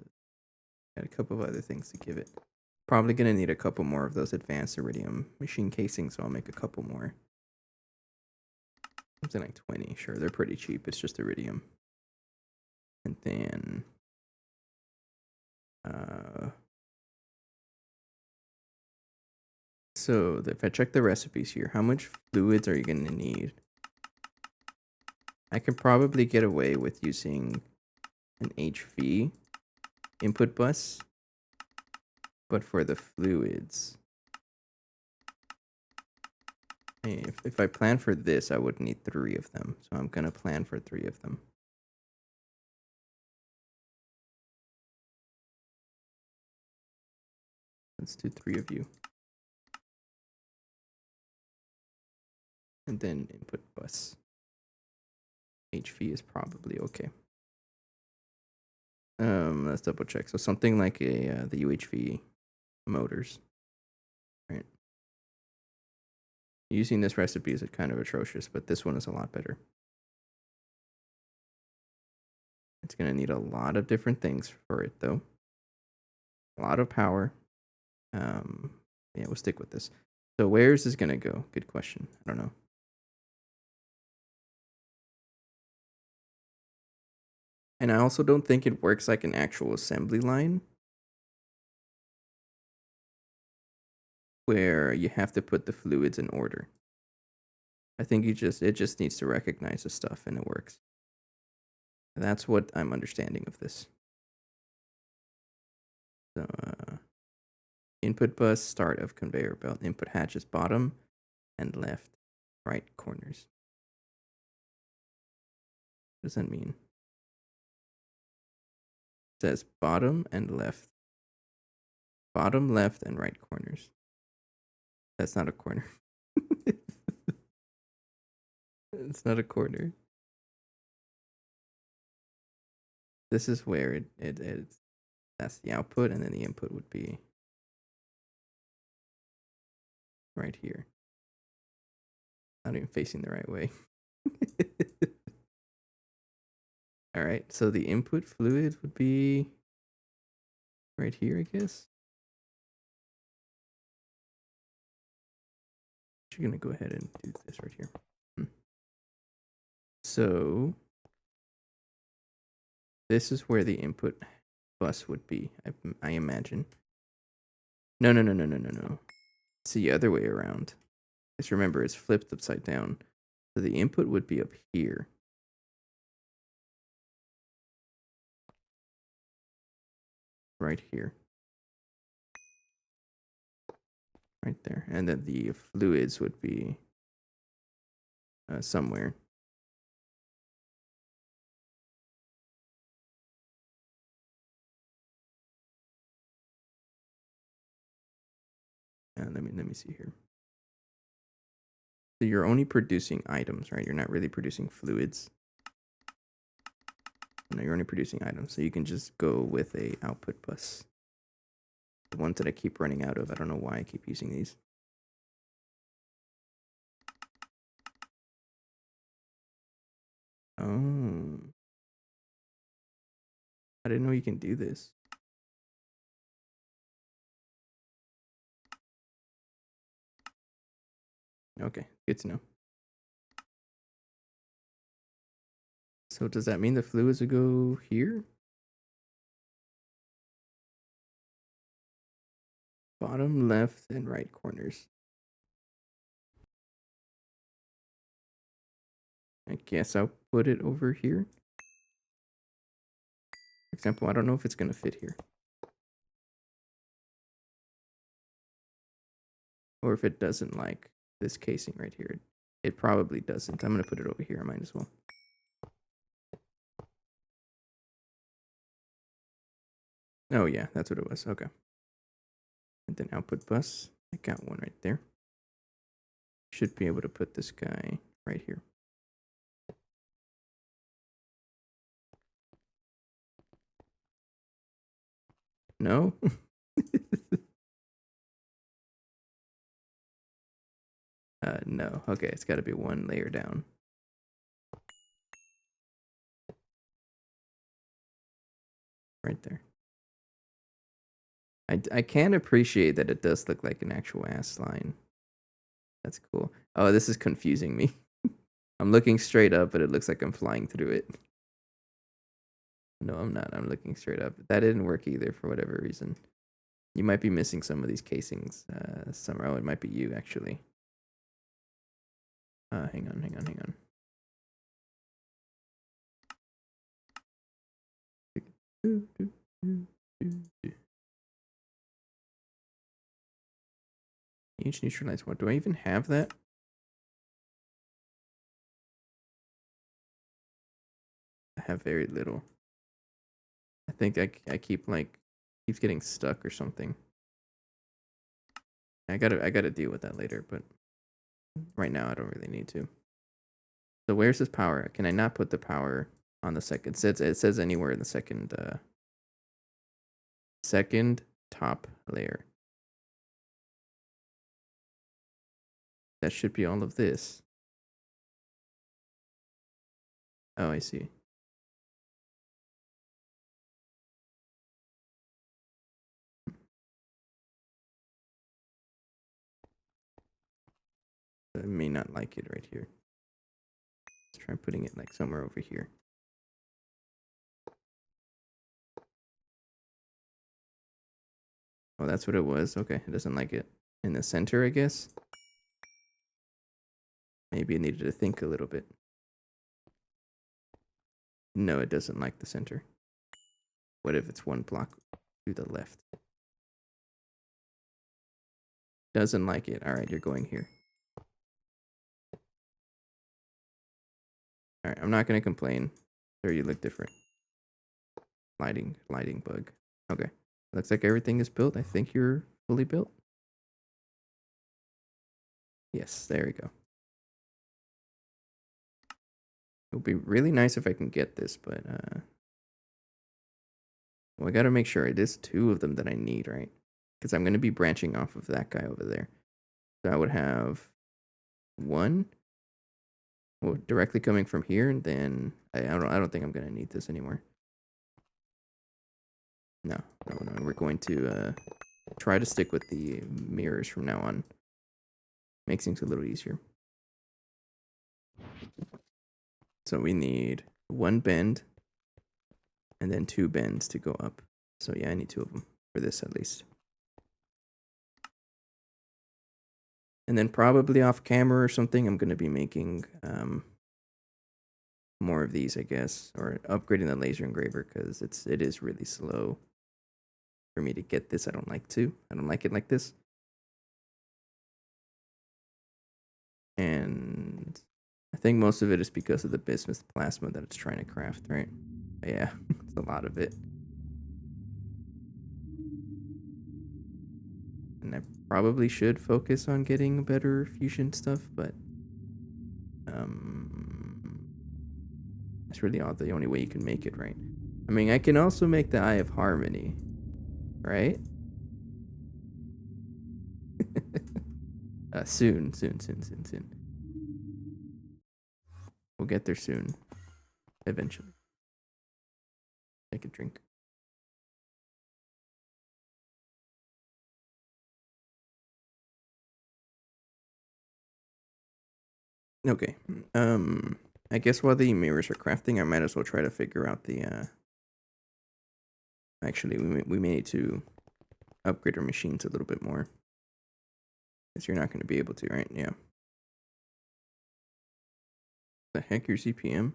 a couple of other things to give it. Probably gonna need a couple more of those advanced iridium machine casings, so I'll make a couple more. Something like 20, sure, they're pretty cheap. It's just iridium. And then so if I check the recipes here, how much fluids are you gonna need? I can probably get away with using an HV input bus, but for the fluids, if I plan for this, I would need 3 of them. So I'm gonna plan for 3 of them. Let's do 3 of you. And then input bus. HV is probably okay. Let's double check. So something like the UHV motors, right? Using this recipe is kind of atrocious, but this one is a lot better. It's gonna need a lot of different things for it, though. A lot of power. Yeah, we'll stick with this. So where is this gonna go? Good question. I don't know. And I also don't think it works like an actual assembly line, where you have to put the fluids in order. I think it just needs to recognize the stuff and it works. That's what I'm understanding of this. So input bus, start of conveyor belt, input hatches bottom and left, right corners. What does that mean? It says bottom and left Bottom left and right corners. That's not a corner. It's not a corner. This is where it's that's the output, and then the input would be right here. Not even facing the right way. All right, so the input fluid would be right here, I guess. You're gonna go ahead and do this right here. So this is where the input bus would be, I imagine. No. It's the other way around. Just remember, it's flipped upside down. So the input would be up here. Right here. Right there. And then the fluids would be somewhere. Let me see here. So you're only producing items, right? You're not really producing fluids. No, you're only producing items. So you can just go with a output bus. The ones that I keep running out of. I don't know why I keep using these. Oh. I didn't know you can do this. Okay, good to know. So does that mean the fluids will go here? Bottom left and right corners. I guess I'll put it over here. For example, I don't know if it's going to fit here. Or if it doesn't like this casing right here. It probably doesn't. I'm going to put it over here. I might as well. Oh, yeah, that's what it was. Okay. And then output bus. I got one right there. Should be able to put this guy right here. No? No. Okay, it's got to be one layer down. Right there. I can appreciate that it does look like an actual Assline. That's cool. Oh, this is confusing me. I'm looking straight up, but it looks like I'm flying through it. No, I'm not. I'm looking straight up. That didn't work either for whatever reason. You might be missing some of these casings somewhere. Oh, it might be you, actually. Hang on. Each neutralize. What, do I even have that? I have very little. I think I keep keeps getting stuck or something. I gotta deal with that later, but right now I don't really need to. So where's this power? Can I not put the power on the second? It says anywhere in the second top layer. That should be all of this. Oh, I see. I may not like it right here. Let's try putting it like somewhere over here. Oh, that's what it was. Okay, it doesn't like it. In the center, I guess. Maybe it needed to think a little bit. No, it doesn't like the center. What if it's one block to the left? Doesn't like it. All right, you're going here. All right, I'm not going to complain. Sure, you look different. Lighting bug. Okay, Looks like everything is built. I think you're fully built. Yes, there we go. It would be really nice if I can get this, but well, I gotta make sure it is 2 of them that I need, right? Because I'm gonna be branching off of that guy over there. So I would have 1, well, directly coming from here, and then I don't think I'm gonna need this anymore. No, we're going to try to stick with the mirrors from now on. Makes things a little easier. So we need 1 bend and then 2 bends to go up. So yeah, I need 2 of them for this at least. And then probably off camera or something, I'm going to be making more of these, I guess, or upgrading the laser engraver because it is really slow for me to get this. I don't like it like this. And I think most of it is because of the bismuth plasma that it's trying to craft, right? Yeah, it's a lot of it. And I probably should focus on getting better fusion stuff, but it's really the only way you can make it, right? I mean, I can also make the Eye of Harmony, right? Soon. We'll get there soon. Eventually. Take a drink. Okay. I guess while the mirrors are crafting, I might as well try to figure out the actually we may need to upgrade our machines a little bit more. Because you're not going to be able to, right? Yeah. The heck, your CPM?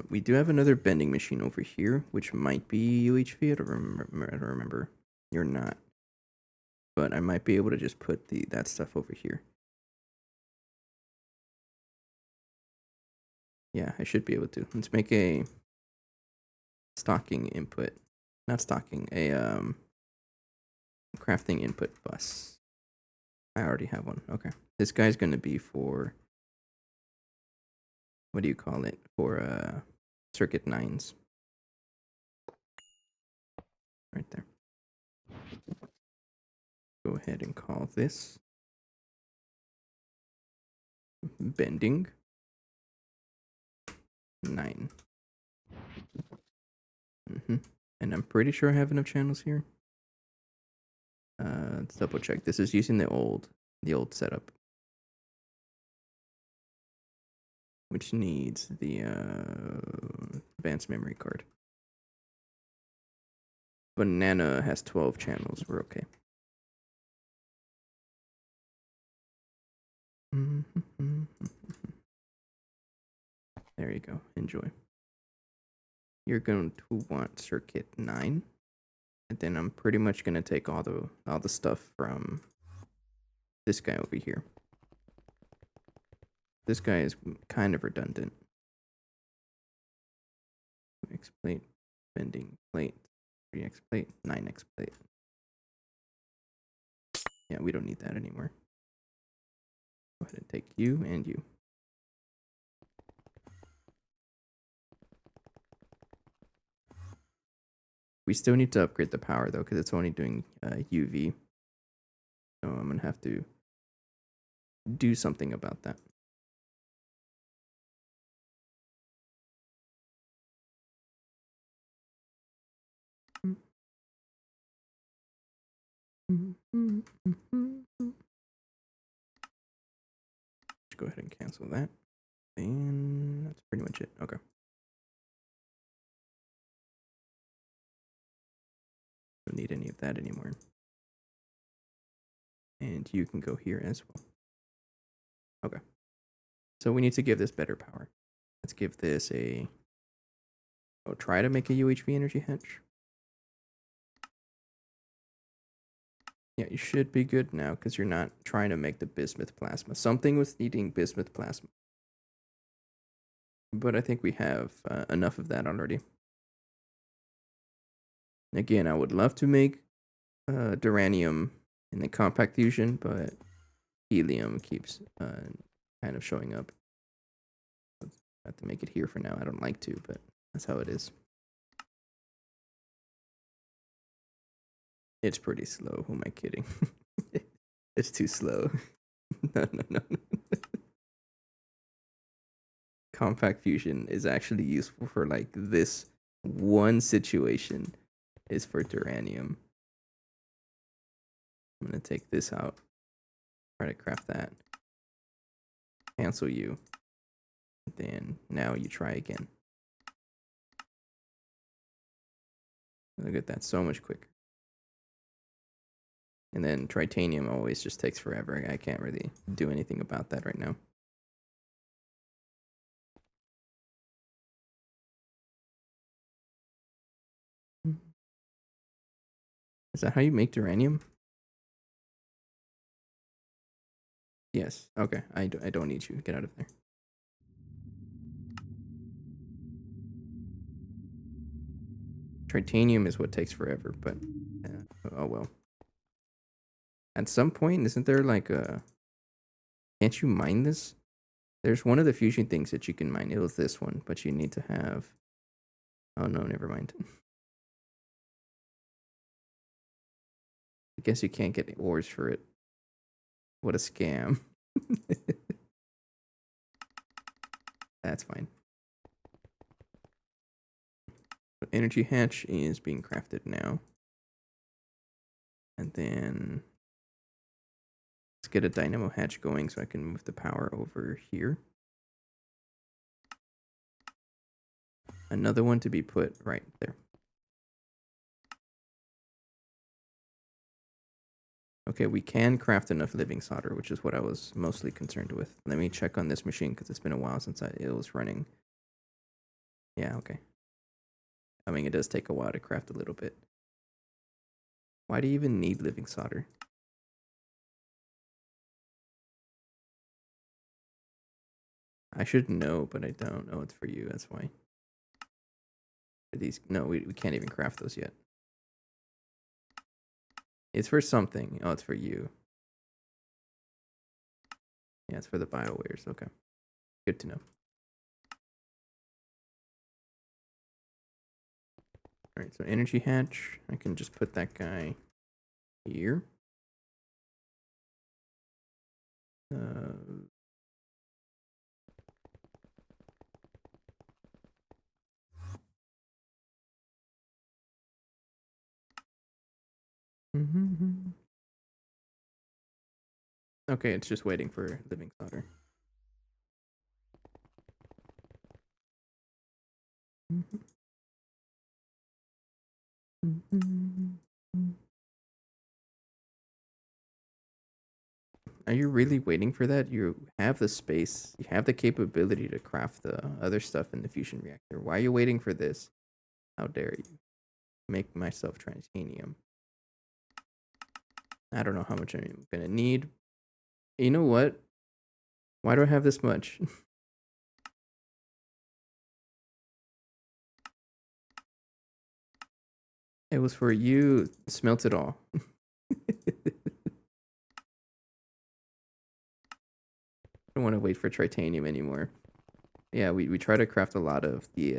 We do have another bending machine over here, which might be UHV. I don't remember. You're not. But I might be able to just put that stuff over here. Yeah, I should be able to. Let's make a stocking input. Not stocking, a crafting input bus. I already have one. Okay. This guy's gonna be for, what do you call it? For circuit 9s. Right there. Go ahead and call this bending 9. And I'm pretty sure I have enough channels here. Let's double check. This is using the old setup, which needs the advanced memory card. Banana has 12 channels. We're okay. There you go. Enjoy. You're going to want circuit 9, and then I'm pretty much gonna take all the stuff from this guy over here. This guy is kind of redundant. X plate, bending plate, 3x plate, 9x plate. Yeah, we don't need that anymore. Go ahead and take you and you. We still need to upgrade the power though, because it's only doing UV. So I'm gonna have to do something about that. Let's go ahead and cancel that. And that's pretty much it. Okay. Don't need any of that anymore. And you can go here as well. Okay. So we need to give this better power. Let's give this a... Oh, try to make a UHV energy hatch. Yeah, you should be good now because you're not trying to make the bismuth plasma. Something was needing bismuth plasma. But I think we have enough of that already. Again, I would love to make duranium in the compact fusion, but helium keeps kind of showing up. I have to make it here for now. I don't like to, but that's how it is. It's pretty slow. Who am I kidding? It's too slow. No. Compact fusion is actually useful for like this one situation is for duranium. I'm gonna take this out. Try to craft that. Cancel you. Then now you try again. Look at that, so much quicker. And then titanium always just takes forever. I can't really do anything about that right now. Is that how you make duranium? Yes. Okay. I don't need you. Get out of there. Titanium is what takes forever, but oh well. At some point, isn't there like a... Can't you mine this? There's one of the fusion things that you can mine. It was this one, but you need to have... Oh no, never mind. I guess you can't get ores for it. What a scam. That's fine. Energy hatch is being crafted now. And then let's get a dynamo hatch going so I can move the power over here. Another one to be put right there. Okay, we can craft enough living solder, which is what I was mostly concerned with. Let me check on this machine because it's been a while since it was running. Yeah, okay. I mean, it does take a while to craft a little bit. Why do you even need living solder? I should know, but I don't know. It's for you, that's why. Are these... No, we can't even craft those yet. It's for something. Oh, it's for you. Yeah, it's for the BioWares. Okay. Good to know. Alright, so energy hatch. I can just put that guy here. Okay, it's just waiting for living solder. Are you really waiting for that? You have the space, you have the capability to craft the other stuff in the fusion reactor. Why are you waiting for this? How dare you? Make myself titanium. I don't know how much I'm gonna need. You know what? Why do I have this much? It was for you. Smelt it all. I don't want to wait for titanium anymore. Yeah, we try to craft a lot of the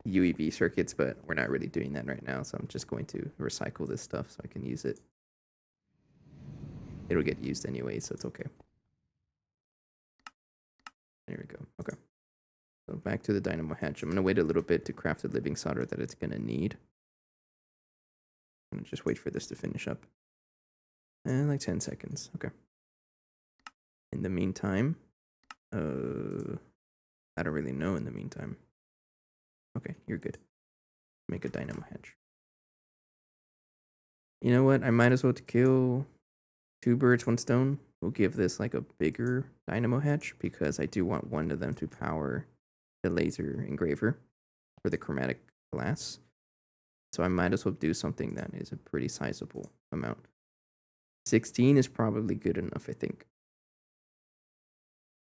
UHV circuits, but we're not really doing that right now. So I'm just going to recycle this stuff so I can use it. It'll get used anyway, so it's okay. There we go. Okay. So back to the dynamo hatch. I'm going to wait a little bit to craft the living solder that it's going to need. I'm going to just wait for this to finish up. And like 10 seconds. Okay. In the meantime, I don't really know in the meantime. Okay, you're good. Make a dynamo hatch. You know what? I might as well kill 2 birds, 1 stone. We'll give this like a bigger dynamo hatch because I do want one of them to power the laser engraver for the chromatic glass. So I might as well do something that is a pretty sizable amount. 16 is probably good enough, I think.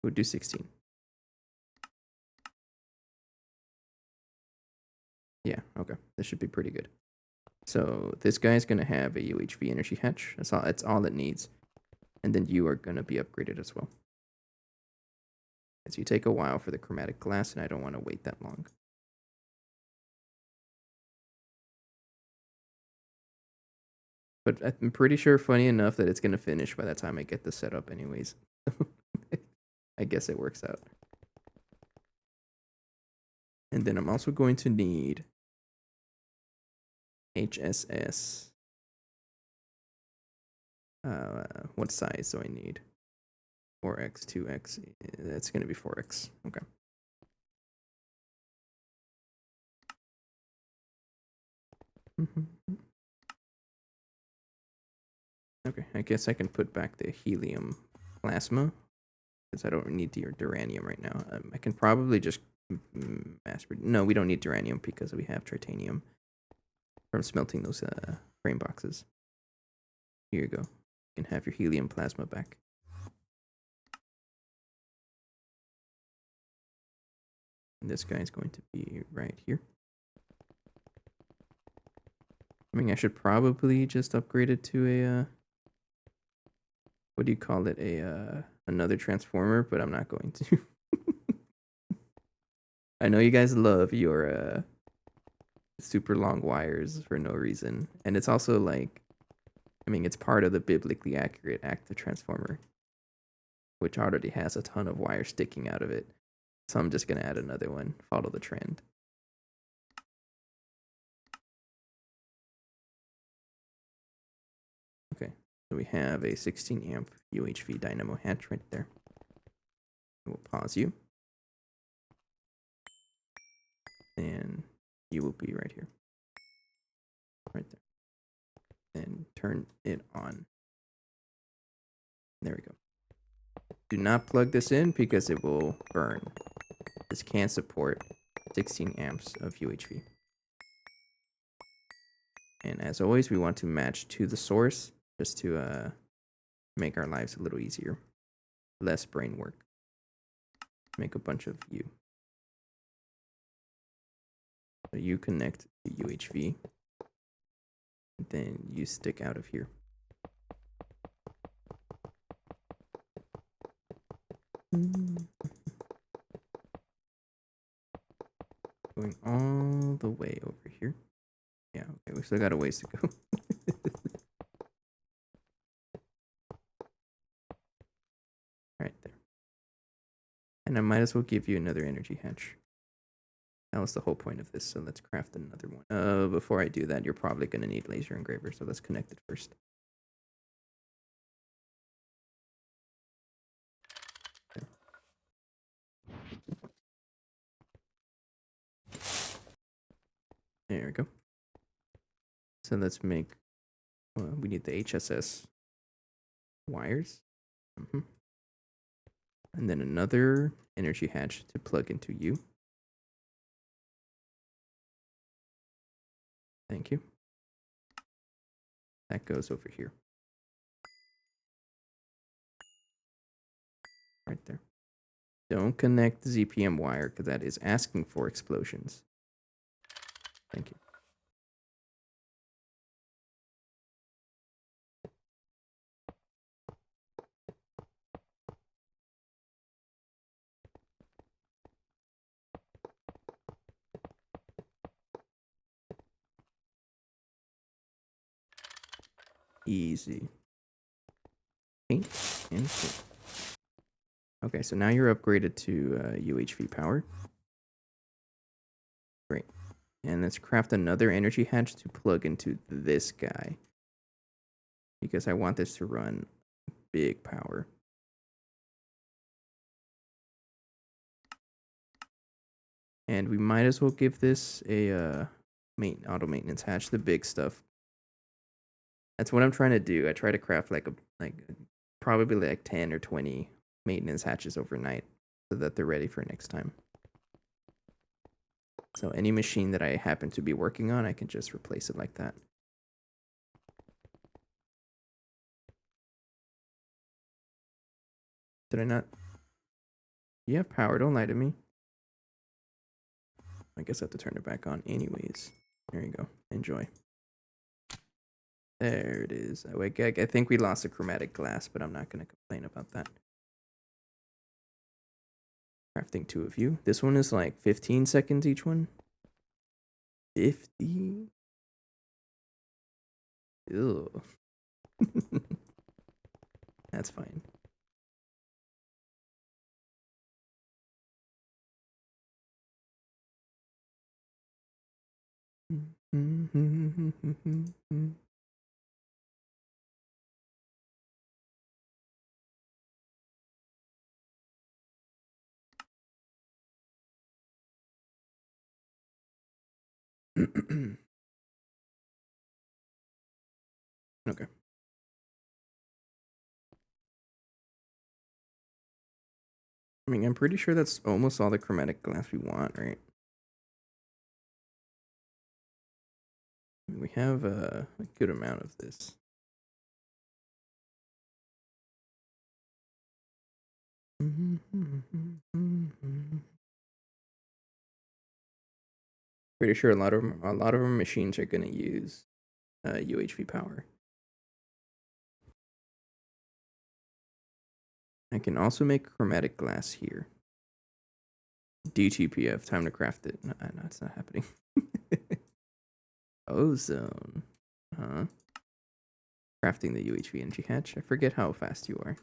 We'll do 16. Yeah, okay. This should be pretty good. So this guy's gonna have a UHV energy hatch. That's all it needs. And then you are gonna be upgraded as well. As you take a while for the chromatic glass, and I don't want to wait that long. But I'm pretty sure, funny enough, that it's gonna finish by the time I get the setup anyways. I guess it works out. And then I'm also going to need HSS. What size do I need? 4x, 2x. That's going to be 4x. Okay. Okay, I guess I can put back the helium plasma because I don't need the duranium right now. I can probably just mass produce. No, we don't need duranium because we have titanium from smelting those frame boxes. Here you go. You can have your helium plasma back. And this guy's going to be right here. I mean, I should probably just upgrade it to a what do you call it? Another transformer, but I'm not going to. I know you guys love your super long wires for no reason, and it's also like, I mean, it's part of the biblically accurate active transformer, which already has a ton of wire sticking out of it. So I'm just gonna add another one, follow the trend. Okay, so we have a 16 amp UHV dynamo hatch right there. We'll pause you. And you will be right here. Right there. And turn it on. There we go. Do not plug this in because it will burn. This can't support 16 amps of UHV. And as always, we want to match to the source just to make our lives a little easier. Less brain work. Make a bunch of you. So you connect to UHV. Then you stick out of here. Going all the way over here. Yeah, okay, we still got a ways to go. Right there. And I might as well give you another energy hatch. That was the whole point of this, so let's craft another one. Before I do that, you're probably going to need laser engraver, so let's connect it first. There we go. So let's make, we need the HSS wires. And then another energy hatch to plug into you. Thank you. That goes over here. Right there. Don't connect the ZPM wire because that is asking for explosions. Thank you. Easy. Paint and paint. Okay, so now you're upgraded to UHV power. Great. And let's craft another energy hatch to plug into this guy. Because I want this to run big power. And we might as well give this a auto maintenance hatch, the big stuff. That's what I'm trying to do. I try to craft probably like 10 or 20 maintenance hatches overnight so that they're ready for next time. So any machine that I happen to be working on, I can just replace it like that. Did I not? You have power, don't lie to me. I guess I have to turn it back on anyways. There you go. Enjoy. There it is. I think we lost a chromatic glass, but I'm not going to complain about that. Crafting 2 of you. This one is like 15 seconds each one. 50. Ew. That's fine. Okay. I mean, I'm pretty sure that's almost all the chromatic glass we want, right? We have a good amount of this. Pretty sure a lot of our machines are going to use UHV power. I can also make chromatic glass here. DTPF, time to craft it. No, it's not happening. Ozone. Huh? Crafting the UHV energy hatch. I forget how fast you are.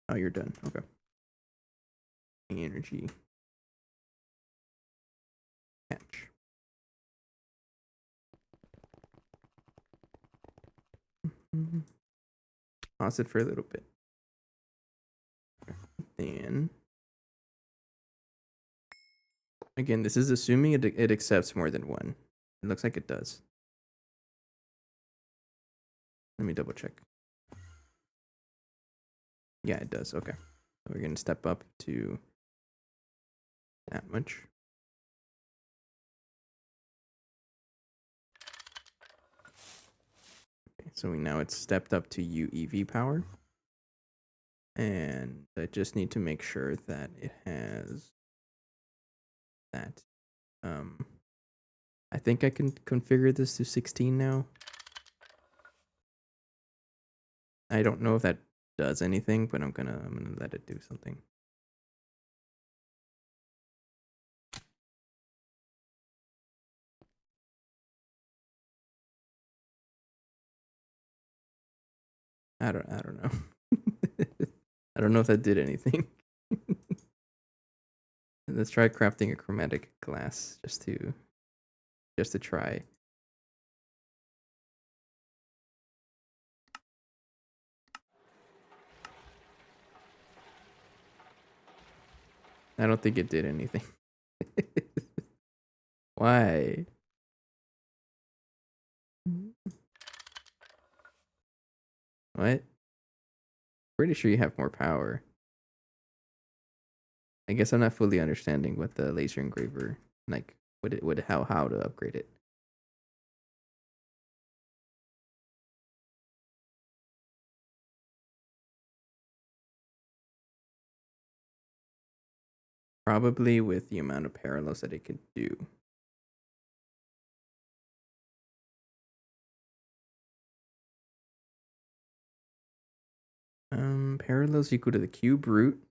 Oh, you're done. Okay. Energy hatch. Pause it for a little bit. Then again, this is assuming it accepts more than one. It looks like it does. Let me double check. Yeah, it does. Okay. So we're going to step up to that much. Okay, so now it's stepped up to UEV power. And I just need to make sure that it has that. I think I can configure this to 16 now. I don't know if that does anything, but I'm gonna let it do something. I don't know. I don't know if that did anything. Let's try crafting a chromatic glass just to try. I don't think it did anything. Why? What? Pretty sure you have more power. I guess I'm not fully understanding what the laser engraver, like how to upgrade it. Probably with the amount of parallels that it could do. Parallels equal to the cube root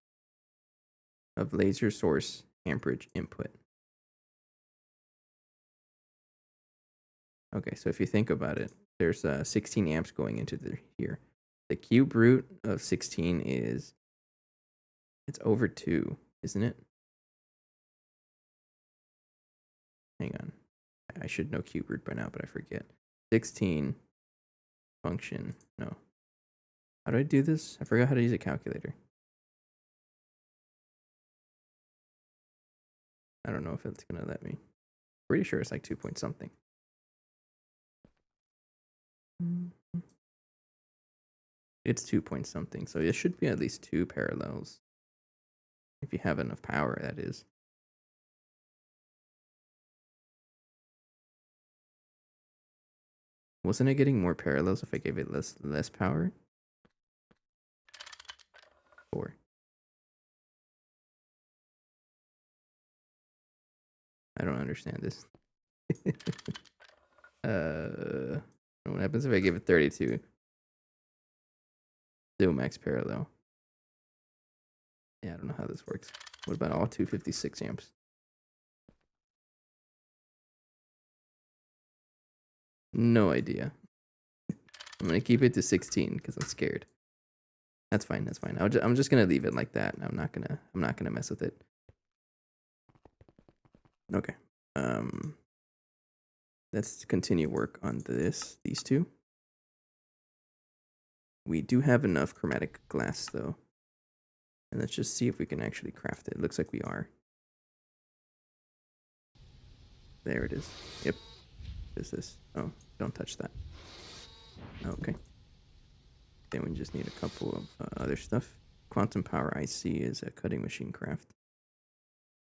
of laser source amperage input. Okay, so if you think about it, there's 16 amps going into here. The cube root of 16 is, it's over 2, isn't it? Hang on. I should know cube root by now, but I forget. 16 function. No. How do I do this? I forgot how to use a calculator. I don't know if it's going to let me. Pretty sure it's like 2 point something. It's 2 point something, so it should be at least 2 parallels. If you have enough power, that is. Wasn't I getting more parallels if I gave it less power? 4. I don't understand this. What happens if I give it 32? Still max parallel. Yeah, I don't know how this works. What about all 256 amps? No idea. I'm gonna keep it to 16 because I'm scared. That's fine. That's fine. I'm just gonna leave it like that. I'm not gonna mess with it. Okay. Let's continue work on these two. We do have enough chromatic glass though. And let's just see if we can actually craft it. Looks like we are. There it is. Yep. What is this? Oh, don't touch that. Okay. Then we just need a couple of other stuff. Quantum power IC is a cutting machine craft.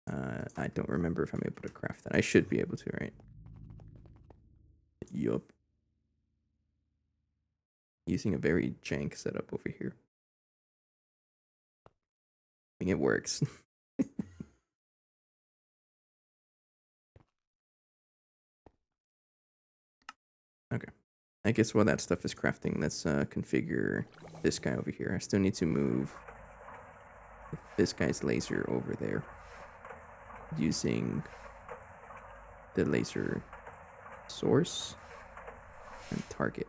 I don't remember if I'm able to craft that. I should be able to, right? Yup. Using a very jank setup over here. I think it works. Okay. I guess while that stuff is crafting, let's configure this guy over here. I still need to move this guy's laser over there using the laser source and target.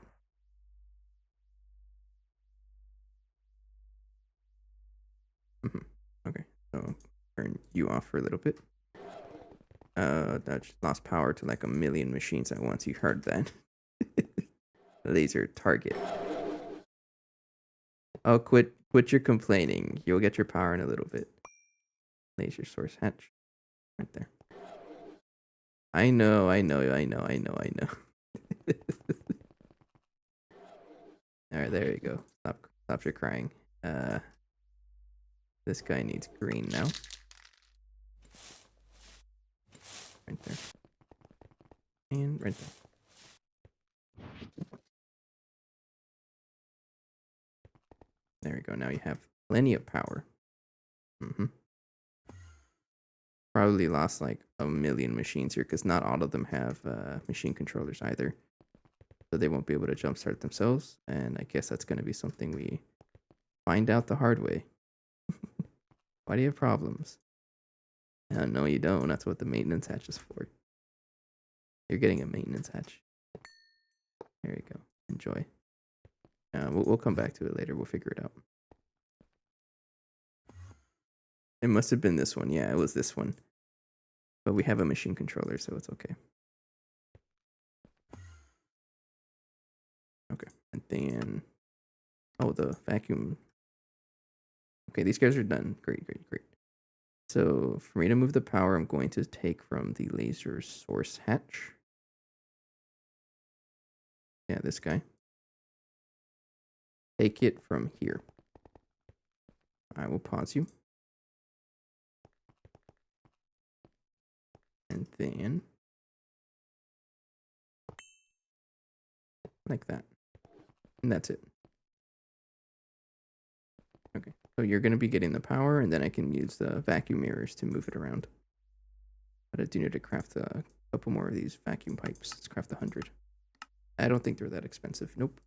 Okay, so turn you off for a little bit. That just lost power to like a million machines at once. You heard that. Laser target. Oh, quit your complaining. You'll get your power in a little bit. Laser source hatch. Right there. I know. Alright, there you go. Stop your crying. This guy needs green now. Right there. And right there. There we go. Now you have plenty of power. Probably lost like a million machines here because not all of them have machine controllers either. So they won't be able to jumpstart themselves. And I guess that's going to be something we find out the hard way. Why do you have problems? No, you don't. That's what the maintenance hatch is for. You're getting a maintenance hatch. There you go. Enjoy. We'll come back to it later. We'll figure it out. It must have been this one. Yeah, it was this one. But we have a machine controller, so it's okay. Okay. And then... Oh, the vacuum. Okay, these guys are done. Great. So for me to move the power, I'm going to take from the laser source hatch. Yeah, this guy. Take it from here. I will pause you. And then... like that. And that's it. Okay, so you're going to be getting the power, and then I can use the vacuum mirrors to move it around. But I do need to craft a couple more of these vacuum pipes. Let's craft 100. I don't think they're that expensive. Nope.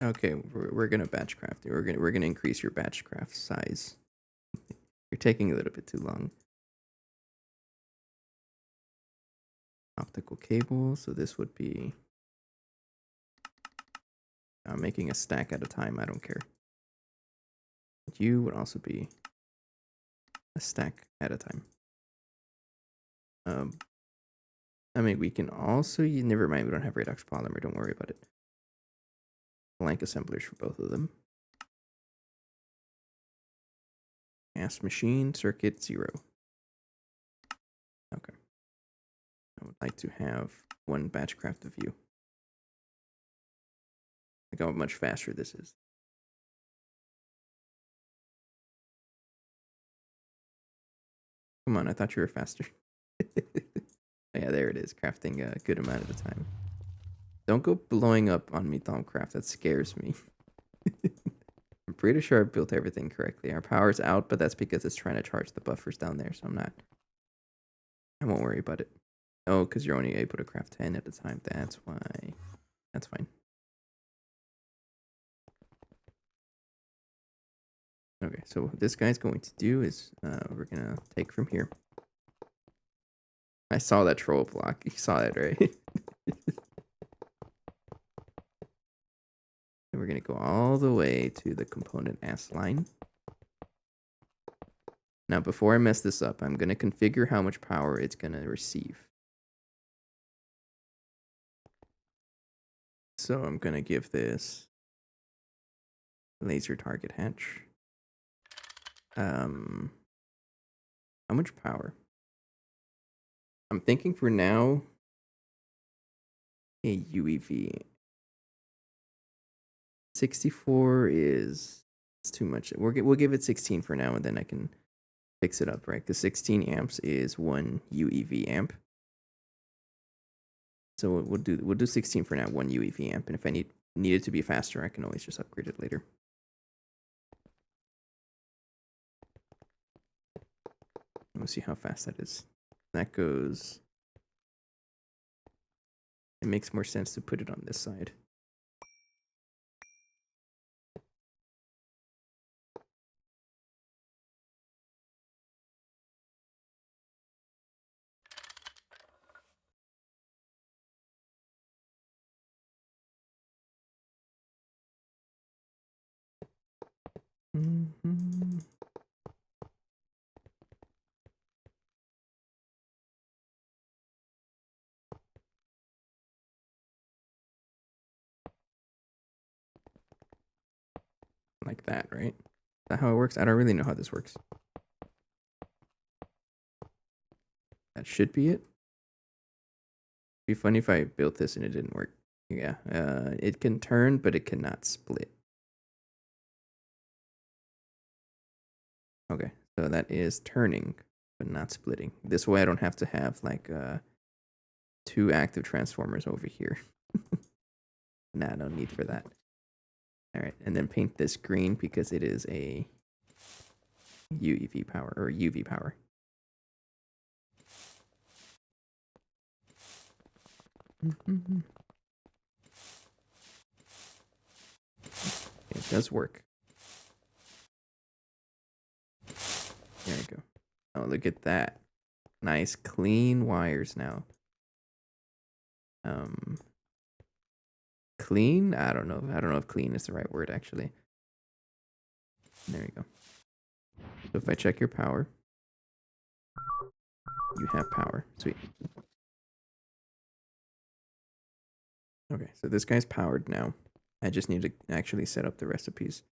Okay, we're gonna batch craft. We're gonna increase your batch craft size. You're taking a little bit too long. Optical cable. So this would be. I'm making a stack at a time. I don't care. You would also be a stack at a time. I mean, we can also. Never mind. We don't have redox polymer. Don't worry about it. Blank assemblers for both of them. Gas machine circuit 0. Okay. I would like to have one batch craft of you. Like how much faster this is. Come on, I thought you were faster. Yeah, there it is. Crafting a good amount at a time. Don't go blowing up on me, Thaumcraft. That scares me. I'm pretty sure I built everything correctly. Our power's out, but that's because it's trying to charge the buffers down there, so I won't worry about it. Oh, because you're only able to craft 10 at a time. That's why. That's fine. Okay, so what this guy's going to do is we're going to take from here. I saw that troll block. You saw it, right? And we're going to go all the way to the component Assline. Now, before I mess this up, I'm going to configure how much power it's going to receive. So I'm going to give this laser target hatch. How much power? I'm thinking for now, a UEV. 64 is it's too much. We'll give it 16 for now, and then I can fix it up, right? Because 16 amps is 1 UEV amp. So we'll do 16 for now, 1 UEV amp, and if I need it to be faster, I can always just upgrade it later. We'll see how fast that is. That goes. It makes more sense to put it on this side. Mm-hmm. Like that, right? Is that how it works? I don't really know how this works. That should be it. It'd be funny if I built this and it didn't work. Yeah, it can turn, but it cannot split. Okay, so that is turning, but not splitting. This way I don't have to have like 2 active transformers over here. Nah, no need for that. All right, and then paint this green because it is a UEV power or UV power. It does work. There you go. Oh, look at that. Nice clean wires now. Clean? I don't know. I don't know if clean is the right word actually. There you go. So if I check your power, you have power. Sweet. Okay, so this guy's powered now. I just need to actually set up the recipes.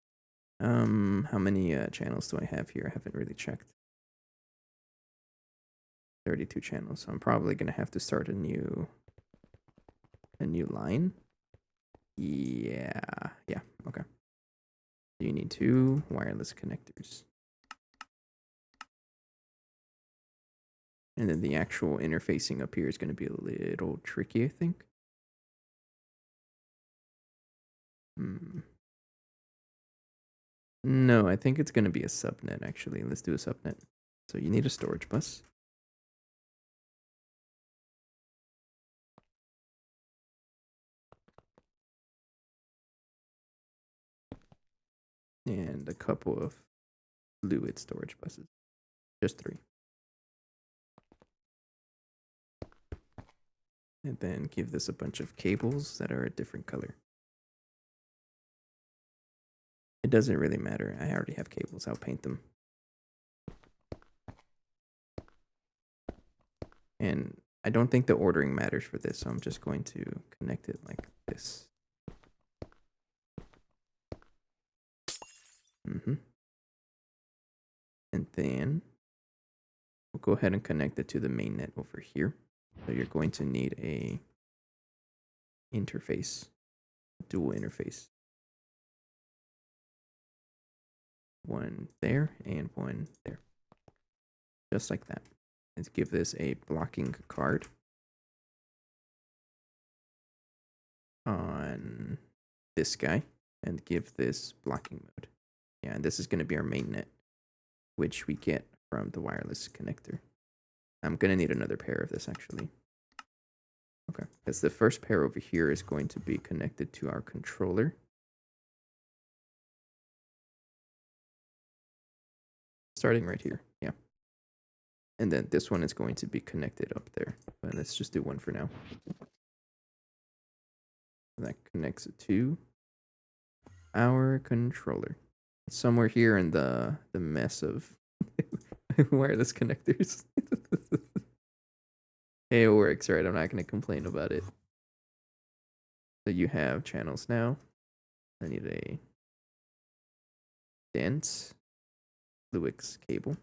How many channels do I have here? I haven't really checked. 32 channels. So I'm probably gonna have to start a new line. Yeah. Okay. You need 2 wireless connectors. And then the actual interfacing up here is going to be a little tricky, I think. No, I think it's going to be a subnet, actually. Let's do a subnet. So you need a storage bus. And a couple of fluid storage buses. Just 3. And then give this a bunch of cables that are a different color. It doesn't really matter. I already have cables. I'll paint them. And I don't think the ordering matters for this, so I'm just going to connect it like this. And then we'll go ahead and connect it to the main net over here. So you're going to need a interface. dual interface. One there and one there. Just like that. Let's give this a blocking card on this guy and give this blocking mode. Yeah, and this is going to be our main net, which we get from the wireless connector. I'm going to need another pair of this actually. Okay, because the first pair over here is going to be connected to our controller. Starting right here, yeah. And then this one is going to be connected up there. But let's just do one for now. And that connects it to our controller. It's somewhere here in the mess of wireless connectors. Hey, it works, right? I'm not going to complain about it. So you have channels now. I need a dense Fluix cable.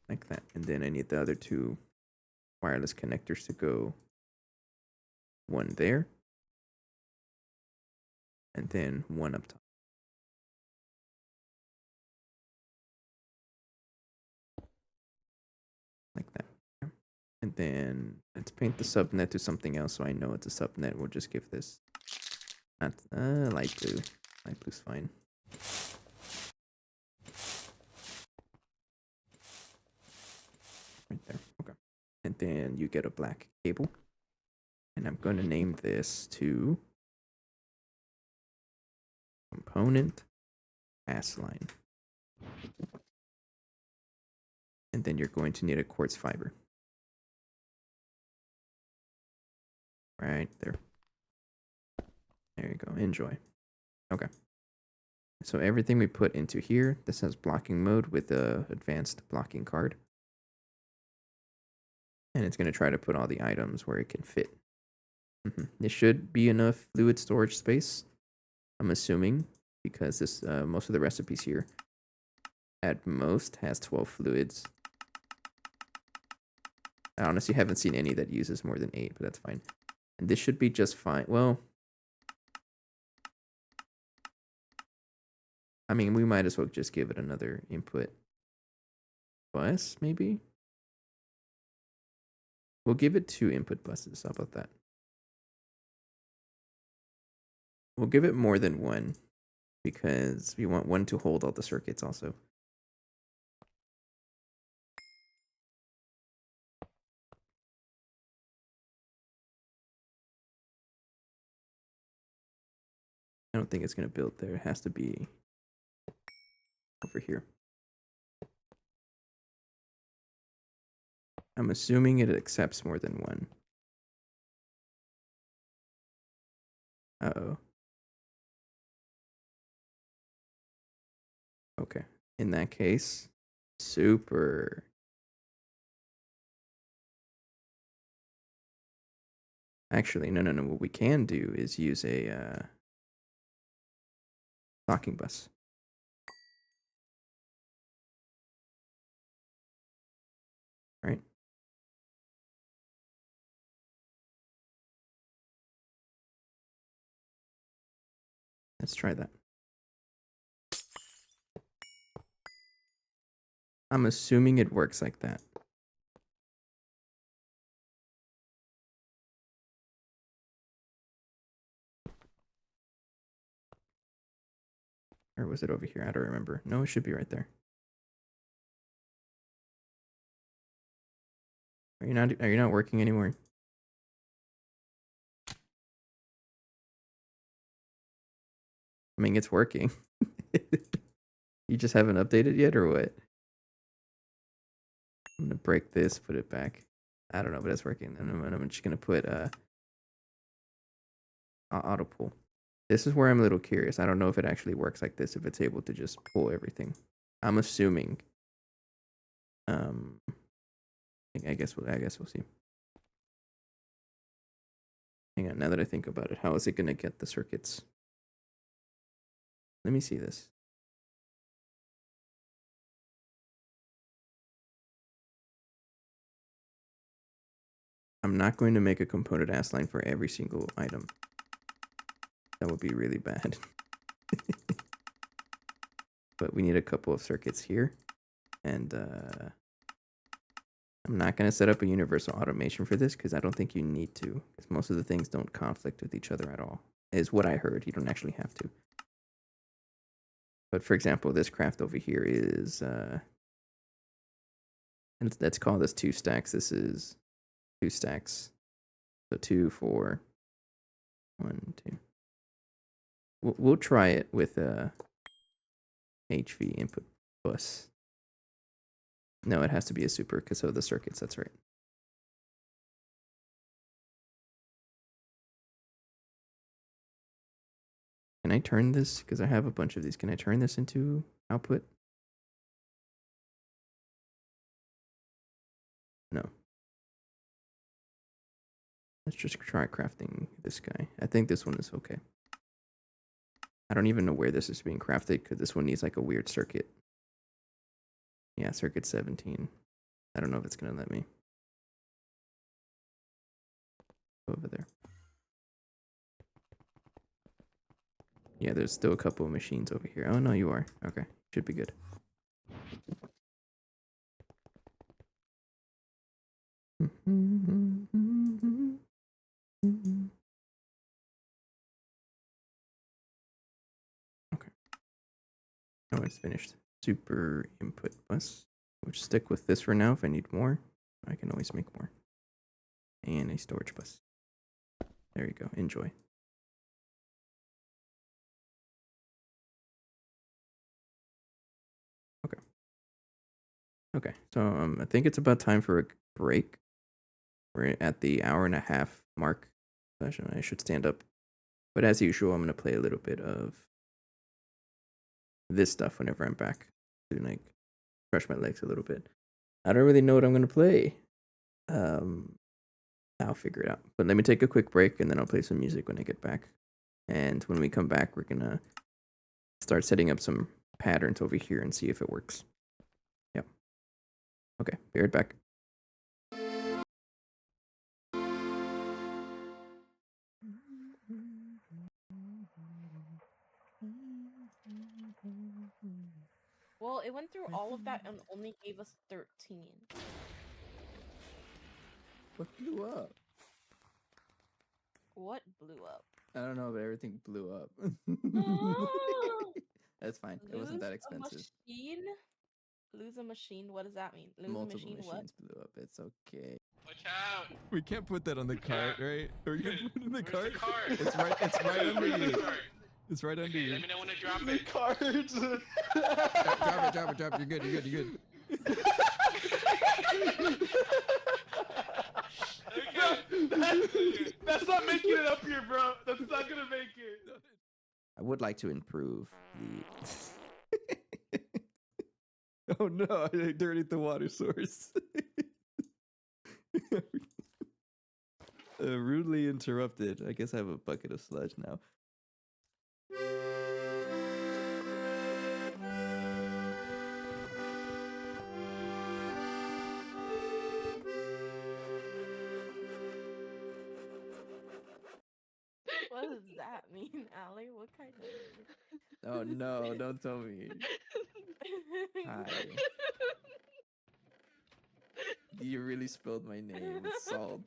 Like that. And then I need the other two wireless connectors to go one there. And then one up top. Like that. And then let's paint the subnet to something else so I know it's a subnet. We'll just give this not light blue. Light blue's fine. Right there. Okay. And then you get a black cable. And I'm going to name this to component Assline. And then you're going to need a quartz fiber. Right there. There you go. Enjoy. Okay. So everything we put into here, this has blocking mode with the advanced blocking card. And it's going to try to put all the items where it can fit. It should be enough fluid storage space, I'm assuming, because this most of the recipes here at most has 12 fluids. I honestly haven't seen any that uses more than 8, but that's fine. And this should be just fine. Well, I mean, we might as well just give it another input bus, maybe? We'll give it 2 input buses. How about that? We'll give it more than 1 because we want 1 to hold all the circuits also. I don't think it's going to build there. It has to be over here. I'm assuming it accepts more than 1. Uh-oh. Okay. In that case, super. Actually, no. What we can do is use a docking bus. Right? Let's try that. I'm assuming it works like that. Or was it over here? I don't remember. No, it should be right there. Are you not working anymore? I mean, it's working. You just haven't updated yet or what? I'm gonna break this, put it back. I don't know, but it's working. And I'm just gonna put auto pull. This is where I'm a little curious. I don't know if it actually works like this, if it's able to just pull everything. I'm assuming. I guess we'll see. Hang on, now that I think about it, how is it gonna get the circuits? Let me see this. I'm not going to make a component Assline for every single item. That would be really bad. But we need a couple of circuits here. And I'm not going to set up a universal automation for this because I don't think you need to. Because most of the things don't conflict with each other at all. Is what I heard. You don't actually have to. But for example, this craft over here is... and let's call this 2 stacks. This is 2 stacks. So 2, 4, 1, 2. We'll try it with a HV input bus. No, it has to be a super because of the circuits. That's right. Can I turn this? Because I have a bunch of these. Can I turn this into output? No. Let's just try crafting this guy. I think this one is okay. I don't even know where this is being crafted because this one needs like a weird circuit. Yeah, circuit 17. I don't know if it's going to let me. Over there. Yeah, there's still a couple of machines over here. Oh, no, you are. Okay, should be good. Okay. Oh, it's finished. Super input bus. We'll just stick with this for now. If I need more, I can always make more. And a storage bus. There you go. Enjoy. Okay. Okay. So I think it's about time for a break. We're at the 1.5 hour mark. I should stand up. But as usual, I'm going to play a little bit of this stuff whenever I'm back. To like stretch my legs a little bit. I don't really know what I'm going to play. I'll figure it out. But let me take a quick break and then I'll play some music when I get back. And when we come back, we're going to start setting up some patterns over here and see if it works. Yep. Okay, be right back. Well, it went through all of that and only gave us 13. What blew up? What blew up? I don't know, but everything blew up. That's fine. It wasn't that expensive. Lose a machine? What does that mean? Lose Multiple a machine, machines what? blew up. It's okay. Watch out! We can't put that on the cart, right? Or you can put it in the Where's cart? the cart? It's right under Where's you. the cart? It's right under Okay, you. let me know when to drop The it. cards. Drop it. You're good. Okay. That's not making it up here, bro. That's not gonna make it. I would like to improve the... Oh no, I dirtied the water source. Rudely interrupted. I guess I have a bucket of sludge now. What does that mean, Allie? What kind of... Oh no, don't tell me. Hi. You really spelled my name. It's salt.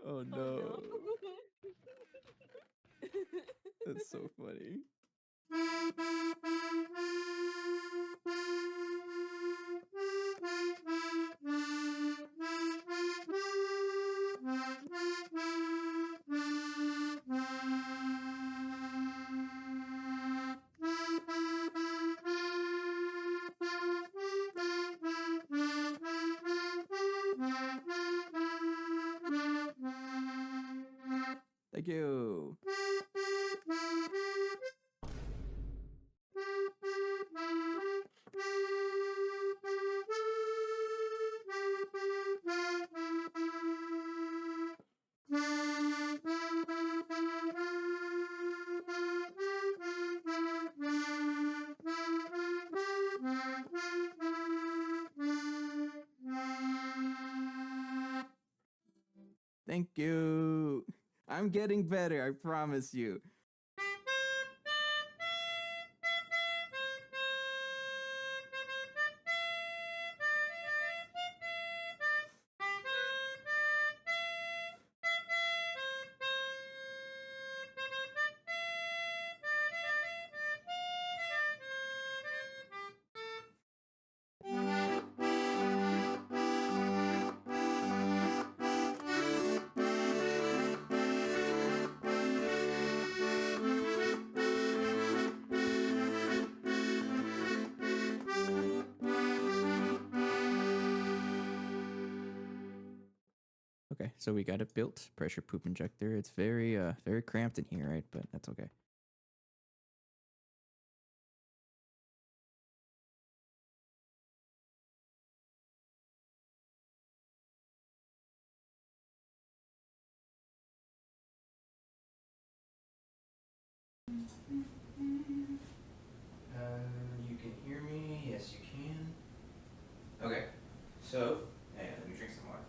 Oh no. That's so funny. Thank you. Thank you. I'm getting better, I promise you. Okay, so we got it built. Pressure poop injector. It's very very cramped in here, right? But that's okay. You can hear me? Yes, you can. Okay, so yeah, let me drink some water.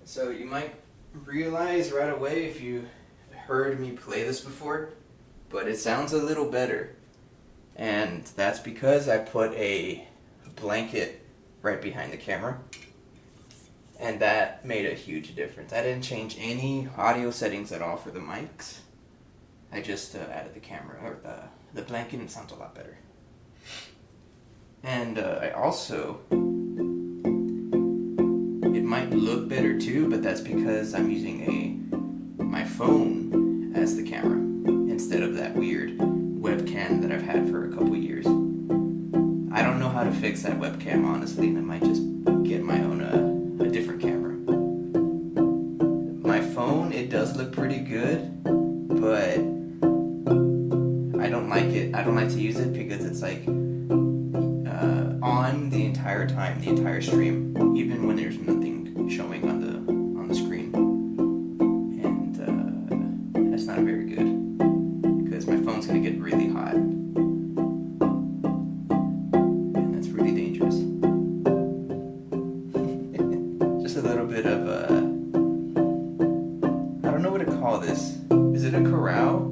So you might realize right away if you heard me play this before, but it sounds a little better. And that's because I put a blanket right behind the camera. And that made a huge difference. I didn't change any audio settings at all for the mics. I just added the camera, or the blanket, and it sounds a lot better. And I also, it might look better too, but that's because I'm using my phone as the camera instead of that weird webcam that I've had for a couple years. I don't know how to fix that webcam, honestly, and I might just get my own a different camera. My phone, it does look pretty good, but I don't like it. I don't like to use it because it's like on the entire time, the entire stream, even when there's nothing showing on the screen, and that's not very good because my phone's gonna get really hot. Just a little bit of I don't know what to call this. Is it a corral?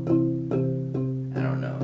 I don't know.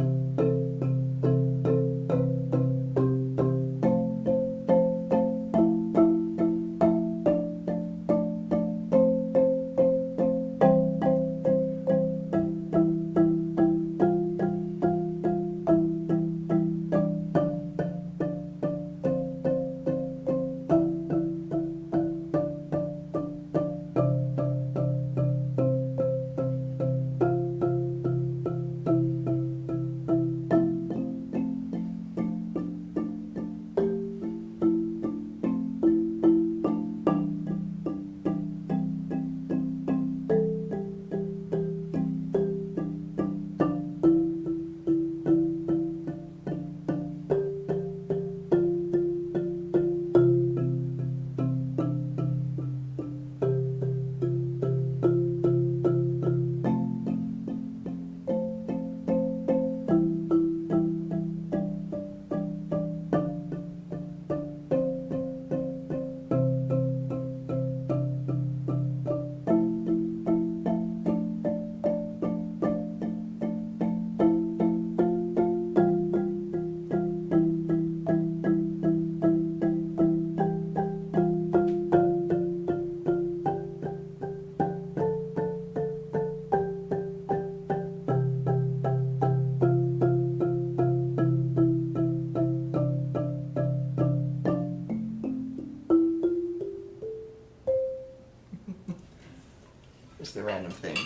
Just a random thing.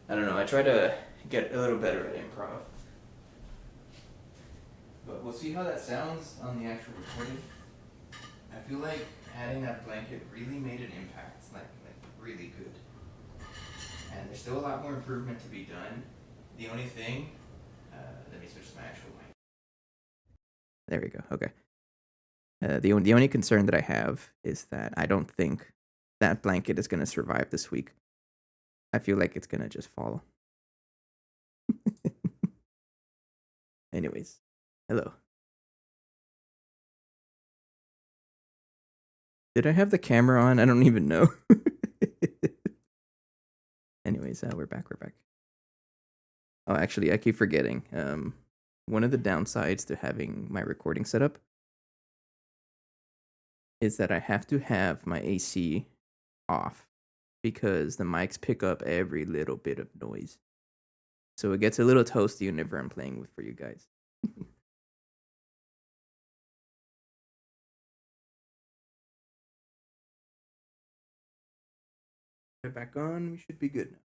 I don't know. I try to get a little better at improv. But we'll see how that sounds on the actual recording. I feel like adding that blanket really made an impact. Like really good. And there's still a lot more improvement to be done. The only thing, let me switch to my actual mic. There we go. Okay. The only concern that I have is that I don't think that blanket is going to survive this week. I feel like it's going to just fall. Anyways, Hello. Did I have the camera on? I don't even know. Anyways, we're back. We're back. Oh, actually, I keep forgetting. One of the downsides to having my recording set up is that I have to have my AC off because the mics pick up every little bit of noise. So it gets a little toasty whenever I'm playing with for you guys. Put it back on. We should be good now.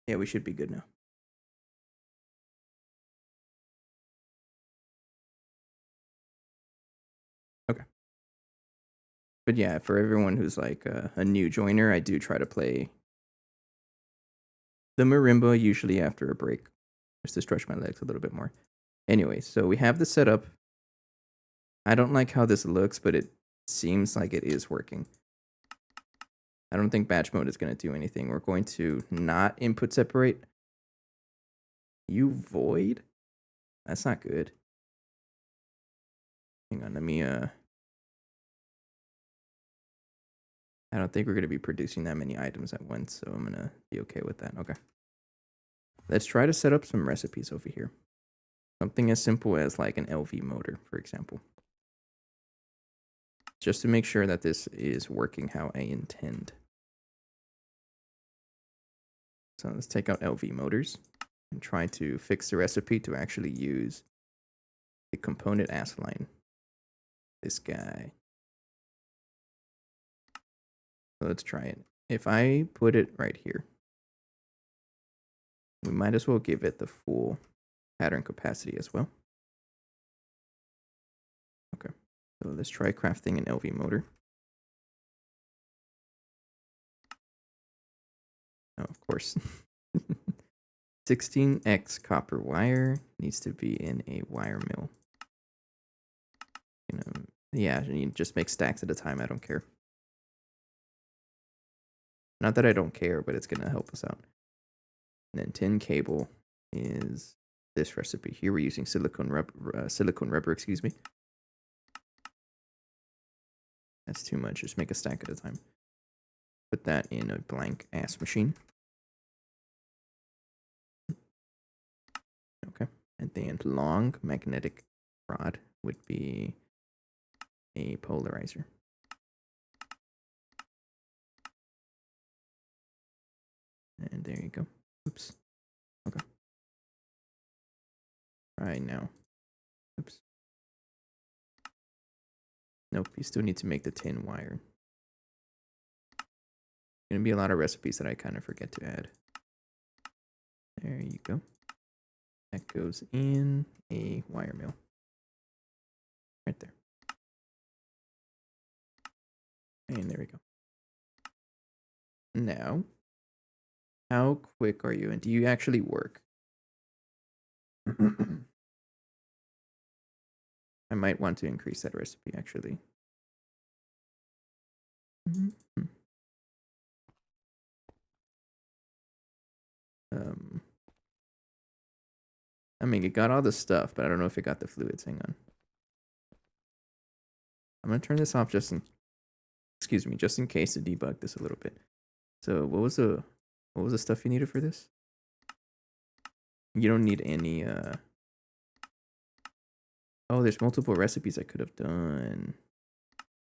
Yeah, we should be good now. Okay. But yeah, for everyone who's like a new joiner, I do try to play the marimba usually after a break, just to stretch my legs a little bit more. Anyway, so we have the setup. I don't like how this looks, but it seems like it is working. I don't think batch mode is going to do anything. We're going to not input separate. You void? That's not good. Hang on, let me I don't think we're going to be producing that many items at once, so I'm going to be okay with that. Okay. Let's try to set up some recipes over here. Something as simple as like an LV motor, for example. Just to make sure that this is working how I intend. So let's take out LV motors and try to fix the recipe to actually use the component Assline. This guy. So let's try it. If I put it right here, we might as well give it the full pattern capacity as well. Okay, so let's try crafting an LV motor. Oh, of course. 16x copper wire needs to be in a wire mill. You know, yeah, you just make stacks at a time. I don't care. Not that I don't care, but it's gonna help us out. And then tin cable is this recipe here. We're using silicone rubber, excuse me. That's too much. Just make a stack at a time. Put that in a blank ass machine. Okay. And then long magnetic rod would be a polarizer. And there you go. Oops. Okay. Right now. Oops. Nope, you still need to make the tin wire. Gonna be a lot of recipes that I kind of forget to add. There you go. That goes in a wire mill. Right there. And there we go. Now, how quick are you? And do you actually work? I might want to increase that recipe, actually. I mean, it got all the stuff, but I don't know if it got the fluids. Hang on. I'm gonna turn this off just in, excuse me, just in case to debug this a little bit. So what was the stuff you needed for this? You don't need any. Oh, there's multiple recipes I could have done.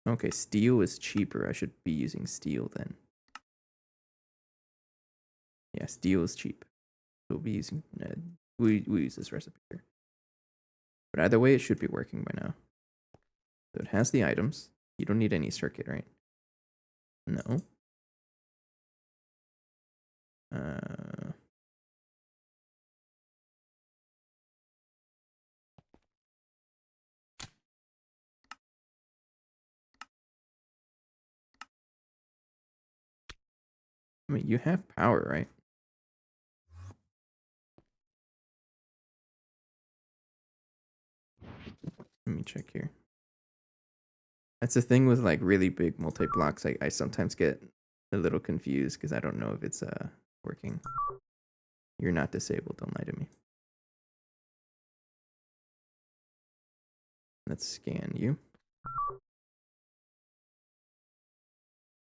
Okay, steel is cheaper. I should be using steel then. Yeah, steel is cheap. We'll be using. We use this recipe here. But either way, it should be working by now. So it has the items. You don't need any circuit, right? No. I mean, you have power, right? Let me check here. That's the thing with like really big multi-blocks. I sometimes get a little confused because I don't know if it's working. You're not disabled. Don't lie to me. Let's scan you.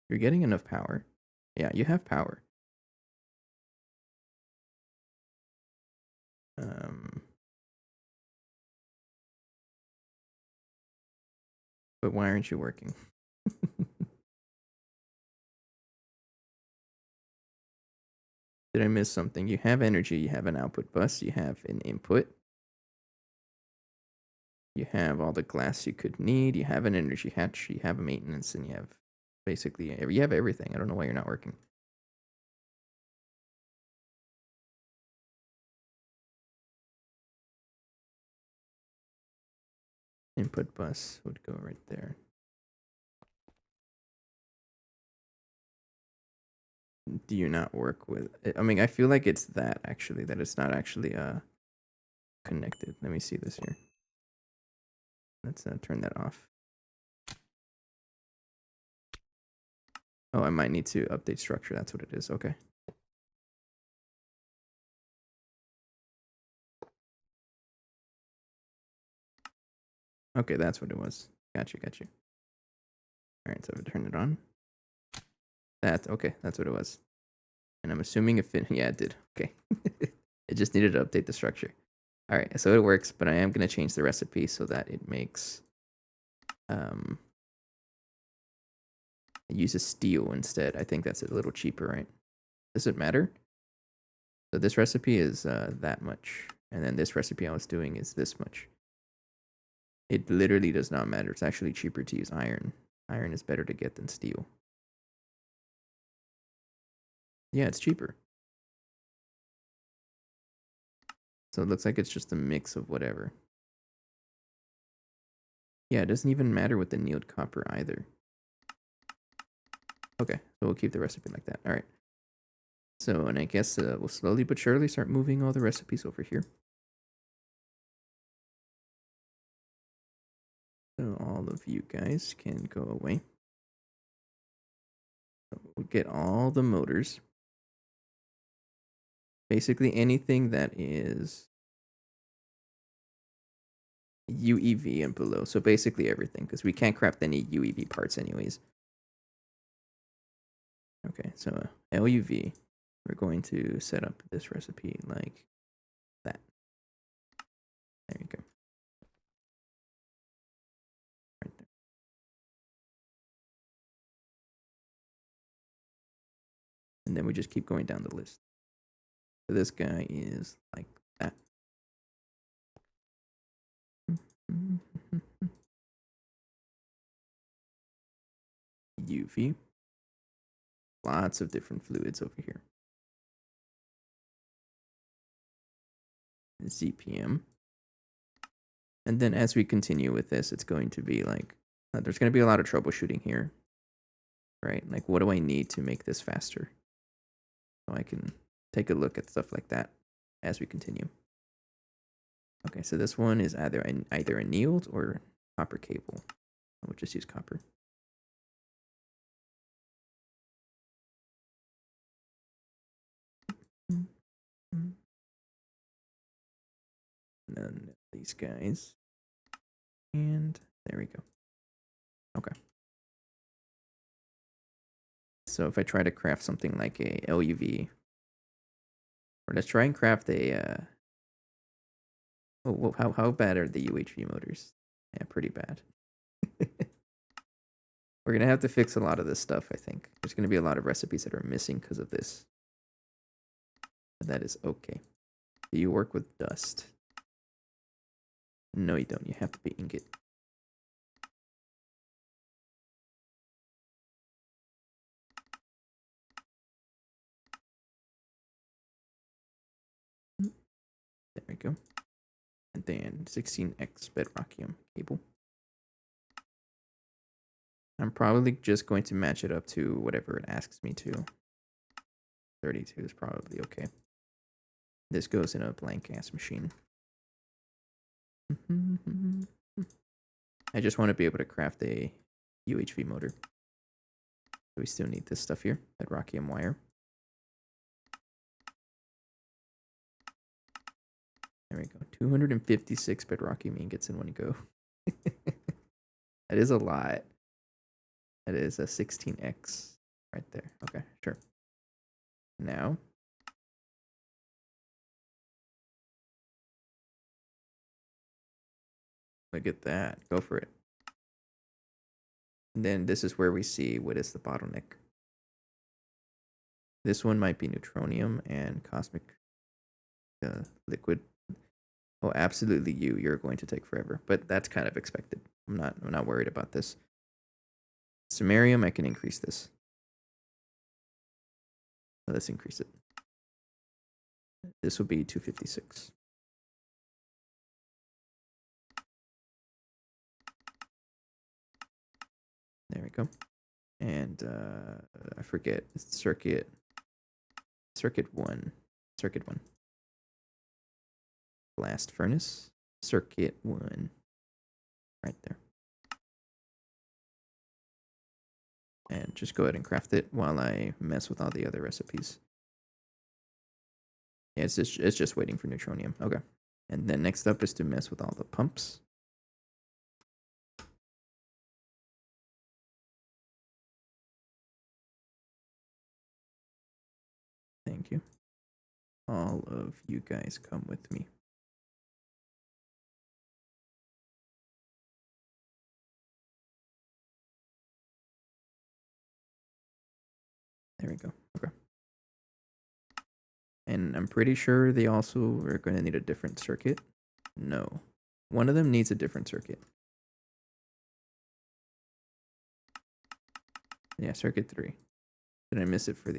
You're getting enough power. Yeah, you have power. But why aren't you working? Did I miss something? You have energy, you have an output bus, you have an input. You have all the glass you could need, you have an energy hatch, you have a maintenance, and you have basically, you have everything. I don't know why you're not working. Input bus would go right there. Do you not work with I mean, I feel like it's that actually, that it's not actually connected. Let me see this here. Let's turn that off. Oh, I might need to update structure. That's what it is. Okay. Okay, that's what it was. Got you. All right, so I've turned it on. Okay, that's what it was. And I'm assuming yeah, it did. Okay. It just needed to update the structure. All right, so it works, but I am going to change the recipe so that it makes it uses steel instead. I think that's a little cheaper, right? Does it matter? So this recipe is that much, and then this recipe I was doing is this much. It literally does not matter. It's actually cheaper to use iron. Iron is better to get than steel. Yeah, it's cheaper. So it looks like it's just a mix of whatever. Yeah, it doesn't even matter with the annealed copper either. Okay, so we'll keep the recipe like that. All right. So, and I guess we'll slowly but surely start moving all the recipes over here. So all of you guys can go away. So we'll get all the motors. Basically anything that is UEV and below. So basically everything, because we can't craft any UEV parts anyways. Okay, so LUV. We're going to set up this recipe like that. There you go. Right there. And then we just keep going down the list. So this guy is like that. UV. Lots of different fluids over here. ZPM. And then as we continue with this, it's going to be like, there's going to be a lot of troubleshooting here, right? Like, what do I need to make this faster? So I can take a look at stuff like that as we continue. Okay, so this one is either annealed or copper cable. I would just use copper. None of these guys. And there we go. Okay. So if I try to craft something like a LUV, or let's try and craft a, how bad are the UHV motors? Yeah, pretty bad. We're going to have to fix a lot of this stuff, I think. There's going to be a lot of recipes that are missing because of this. But that is okay. Do you work with dust? No, you don't. You have to be ingot. There we go. And then 16x bedrockium cable. I'm probably just going to match it up to whatever it asks me to. 32 is probably okay. This goes in a blank ass machine. I just want to be able to craft a UHV motor. So we still need this stuff here, bedrockium wire. There we go. 256 bedrockium ingots in one go. That is a lot. That is a 16x right there. Okay, sure. Now, look at that. Go for it. And then this is where we see what is the bottleneck. This one might be neutronium and cosmic liquid. Oh, absolutely, you're going to take forever, but that's kind of expected. I'm not worried about this. Samarium, I can increase this. Let's increase it. This will be 256. There we go. And I forget, it's circuit 1. Blast furnace, circuit 1. Right there. And just go ahead and craft it while I mess with all the other recipes. Yeah, it's just waiting for neutronium. Okay. And then next up is to mess with all the pumps. Thank you. All of you guys come with me. There we go. Okay. And I'm pretty sure they also are going to need a different circuit. No. One of them needs a different circuit. Yeah, circuit 3. Did I miss it for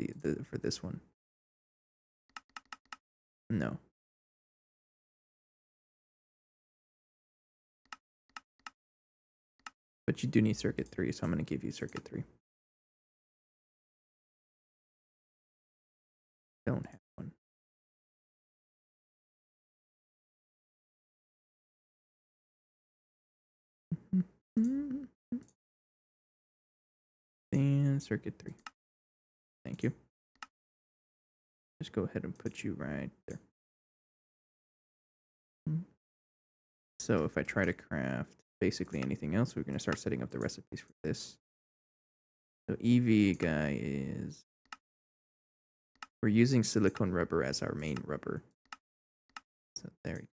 for this one? No. But you do need circuit 3, so I'm going to give you circuit 3. Don't have one. And circuit 3. Thank you. Just go ahead and put you right there. So if I try to craft basically anything else, we're going to start setting up the recipes for this. So EV guy is... We're using silicone rubber as our main rubber. So there we go.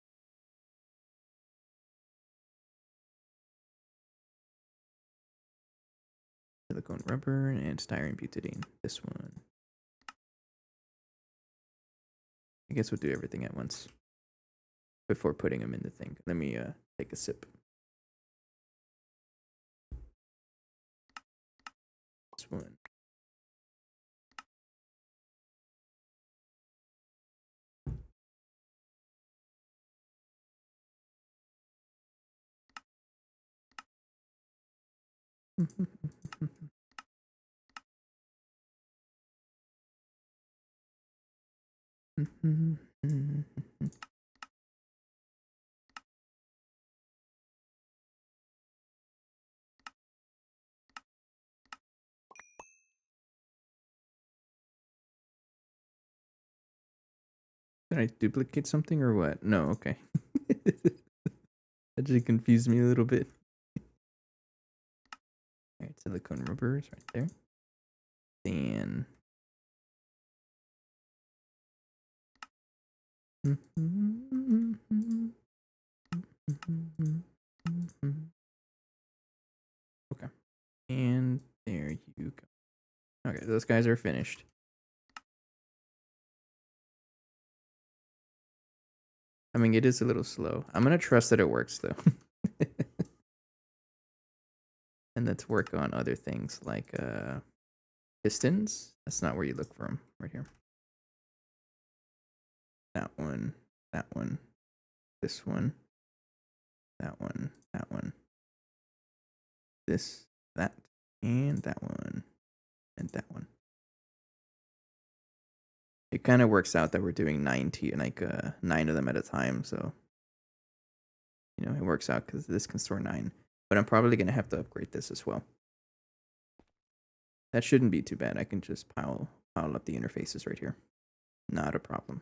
Silicone rubber and styrene butadiene. This one. I guess we'll do everything at once before putting them in the thing. Let me take a sip. This one. Did I duplicate something or what? No, okay. That just confused me a little bit. Alright, silicone rubbers right there. Then okay. And there you go. Okay, those guys are finished. I mean, it is a little slow. I'm gonna trust that it works though. And let's work on other things like pistons. That's not where you look for them. Right here. That one. That one. This one. That one. That one. This. That. And that one. And that one. It kind of works out that we're doing 9 of them at a time, so you know it works out because this can store 9. But I'm probably gonna have to upgrade this as well. That shouldn't be too bad. I can just pile up the interfaces right here. Not a problem.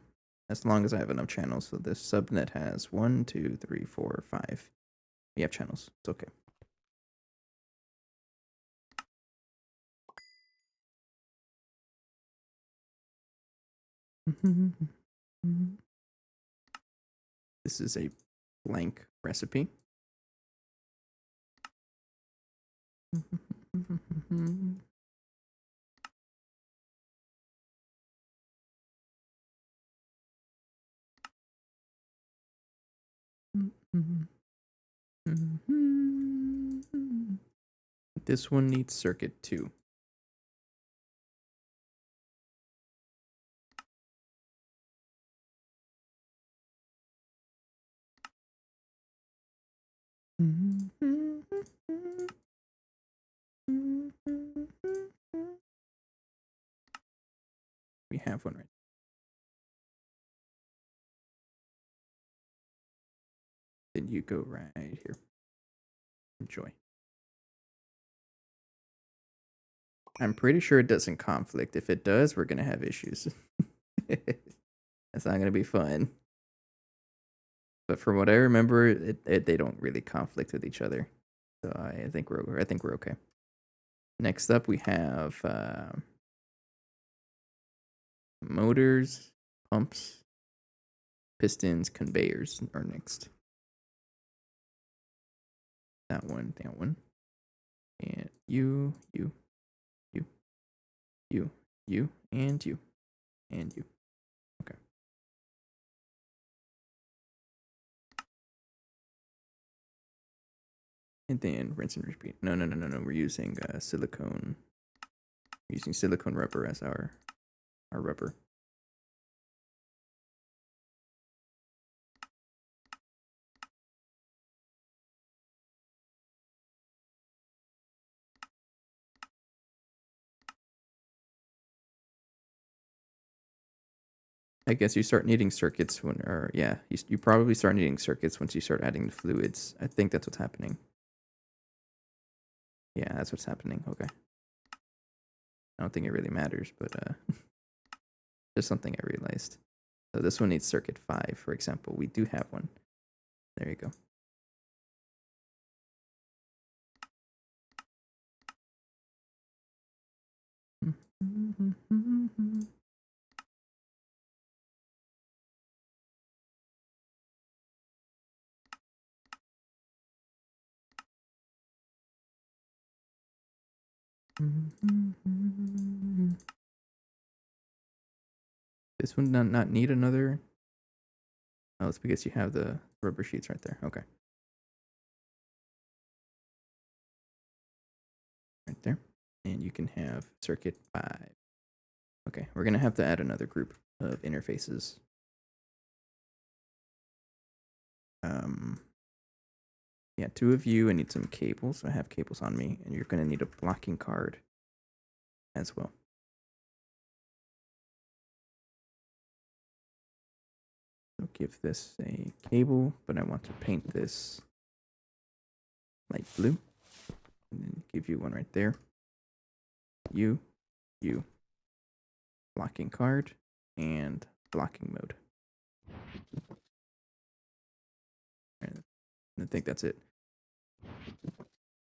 As long as I have enough channels. So this subnet has 1, 2, 3, 4, 5. We have channels. It's okay. This is a blank recipe. This one needs circuit 2. We have one right. Then you go right here. Enjoy. I'm pretty sure it doesn't conflict. If it does, we're gonna have issues. That's not gonna be fun. But from what I remember, they don't really conflict with each other. So I think we're okay. Next up, we have motors, pumps, pistons, conveyors are next. That one, and you, and you. Okay. And then rinse and repeat. No. We're using silicone. We're using silicone rubber as our rubber. I guess you start needing circuits when, or yeah, you probably start needing circuits once you start adding the fluids. I think that's what's happening. Yeah, that's what's happening. Okay. I don't think it really matters, but just something I realized. So this one needs circuit 5, for example. We do have one. There you go. This one not need another. Oh, it's because you have the rubber sheets right there. Okay. Right there. And you can have circuit 5. Okay, we're going to have to add another group of interfaces. Yeah, 2 of you. I need some cables. I have cables on me, and you're going to need a blocking card as well. So give this a cable, but I want to paint this light blue. And then give you one right there. You, blocking card, and blocking mode. And I think that's it.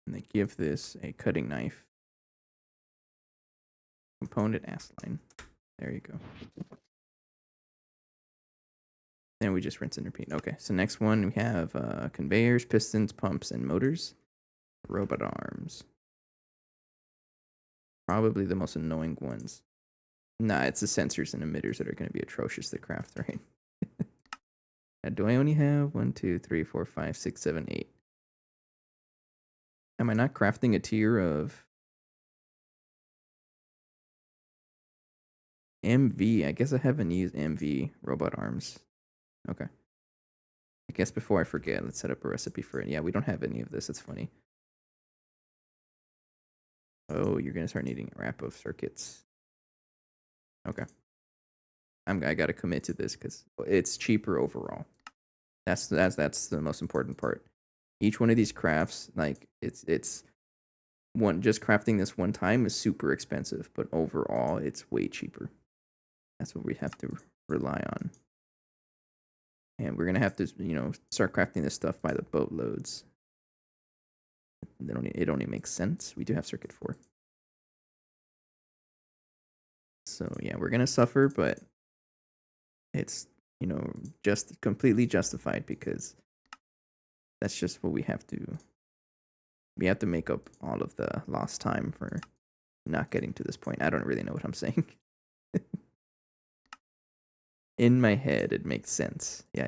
And they give this a cutting knife. Component Assline. There you go. Then we just rinse and repeat. Okay, so next one we have conveyors, pistons, pumps, and motors. Robot arms. Probably the most annoying ones. Nah, it's the sensors and emitters that are going to be atrocious to craft, right? Do I only have 1, 2, 3, 4, 5, 6, 7, 8? Am I not crafting a tier of MV? I guess I haven't used MV robot arms. Okay. I guess before I forget, let's set up a recipe for it. Yeah, we don't have any of this. It's funny. Oh, you're gonna start needing a wrap of circuits. Okay. I gotta commit to this because it's cheaper overall. That's the most important part. Each one of these crafts, like it's one, just crafting this one time is super expensive, but overall it's way cheaper. That's what we have to rely on. And we're gonna have to, start crafting this stuff by the boatloads. it only makes sense. We do have circuit 4. So yeah, we're gonna suffer, but it's, you know, just completely justified because that's just what we have to. We have to make up all of the lost time for not getting to this point. I don't really know what I'm saying. In my head, it makes sense. Yeah.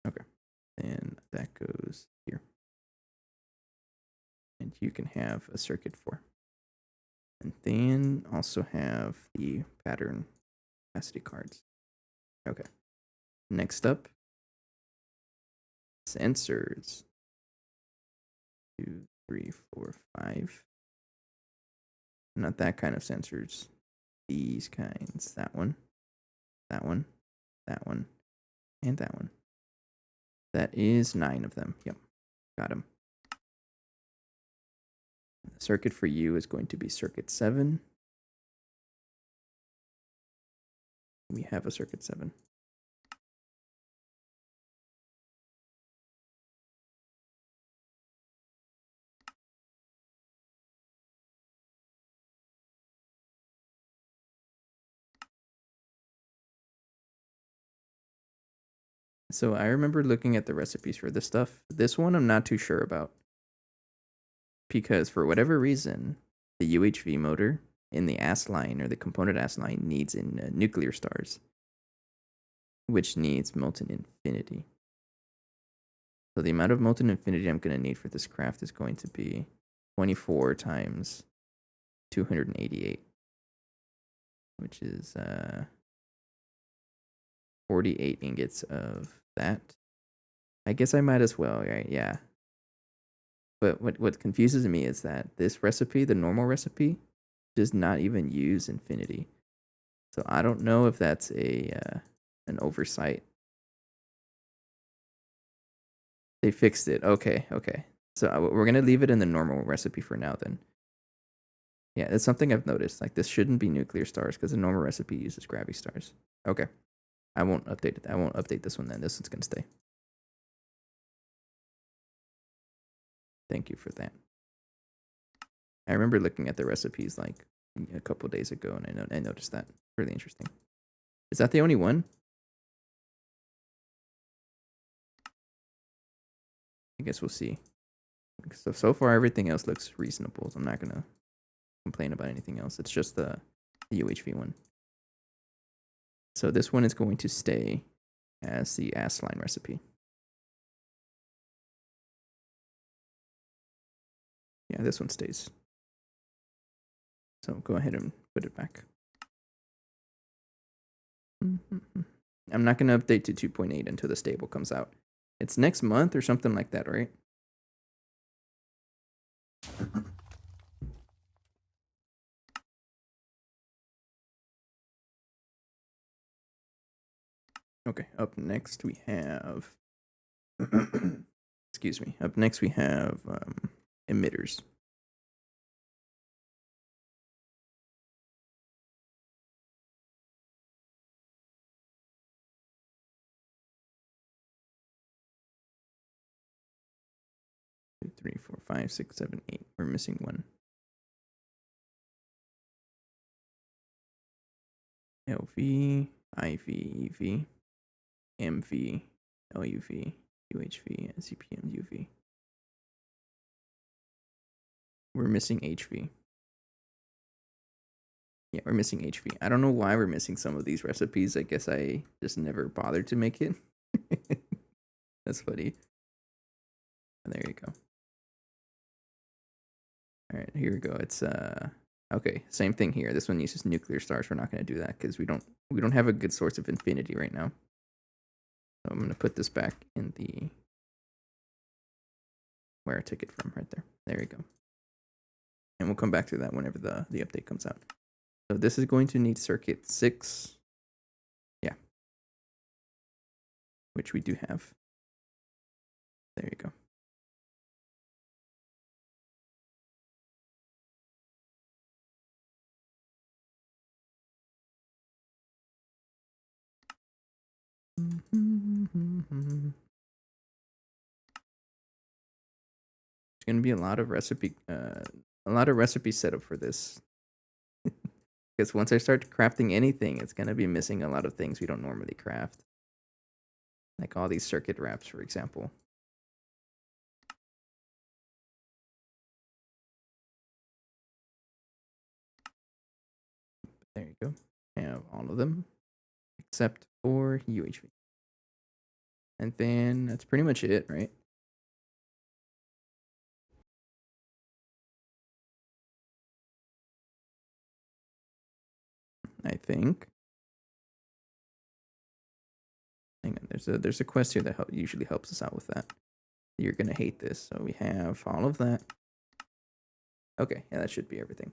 Okay. And that goes here. And you can have a circuit 4. And then also have the pattern capacity cards. Okay. Next up, sensors. 2, 3, 4, 5. Not that kind of sensors. These kinds. That one. That one. That one. And that one. That is 9 of them. Yep. Got them. The circuit for you is going to be circuit 7. We have a circuit 7. So I remember looking at the recipes for this stuff. This one I'm not too sure about. Because for whatever reason, the UHV motor in the Assline or the component Assline needs in nuclear stars, which needs molten infinity. So the amount of molten infinity I'm going to need for this craft is going to be 24 times 288, which is 48 ingots of that. I guess I might as well, right? Yeah. But what confuses me is that this recipe, the normal recipe, does not even use infinity. So I don't know if that's an oversight. They fixed it. Okay. So we're gonna leave it in the normal recipe for now then. Yeah, it's something I've noticed. Like this shouldn't be nuclear stars because the normal recipe uses gravity stars. Okay. I won't update it. I won't update this one then. This one's gonna stay. Thank you for that. I remember looking at the recipes like a couple days ago, and I noticed that. Really interesting. Is that the only one? I guess we'll see. So far everything else looks reasonable. So I'm not gonna complain about anything else. It's just the UHV one. So this one is going to stay as the Assline recipe. Yeah, this one stays. So go ahead and put it back. I'm not going to update to 2.8 until the stable comes out. It's next month or something like that, right? Okay, up next we have... Excuse me. Up next we have emitters. Two, 3, 4, 5, 6, 7, 8. We're missing one. LV, IV, EV, MV, LUV, UHV, and CPM UV. We're missing HV. Yeah, we're missing HV. I don't know why we're missing some of these recipes. I guess I just never bothered to make it. That's funny. There you go. All right, here we go. It's okay, same thing here. This one uses nuclear stars. We're not going to do that because we don't have a good source of infinity right now. So I'm going to put this back in the where I took it from right there. There you go. And we'll come back to that whenever the update comes out. So this is going to need circuit 6. Yeah. Which we do have. There you go. gonna be a lot of recipe setup for this. Because once I start crafting anything, it's gonna be missing a lot of things we don't normally craft. Like all these circuit wraps, for example. There you go. I have all of them. Except for UHV. And then that's pretty much it, right? I think. Hang on, there's a quest here that usually helps us out with that. You're gonna hate this. So we have all of that. Okay, yeah, that should be everything.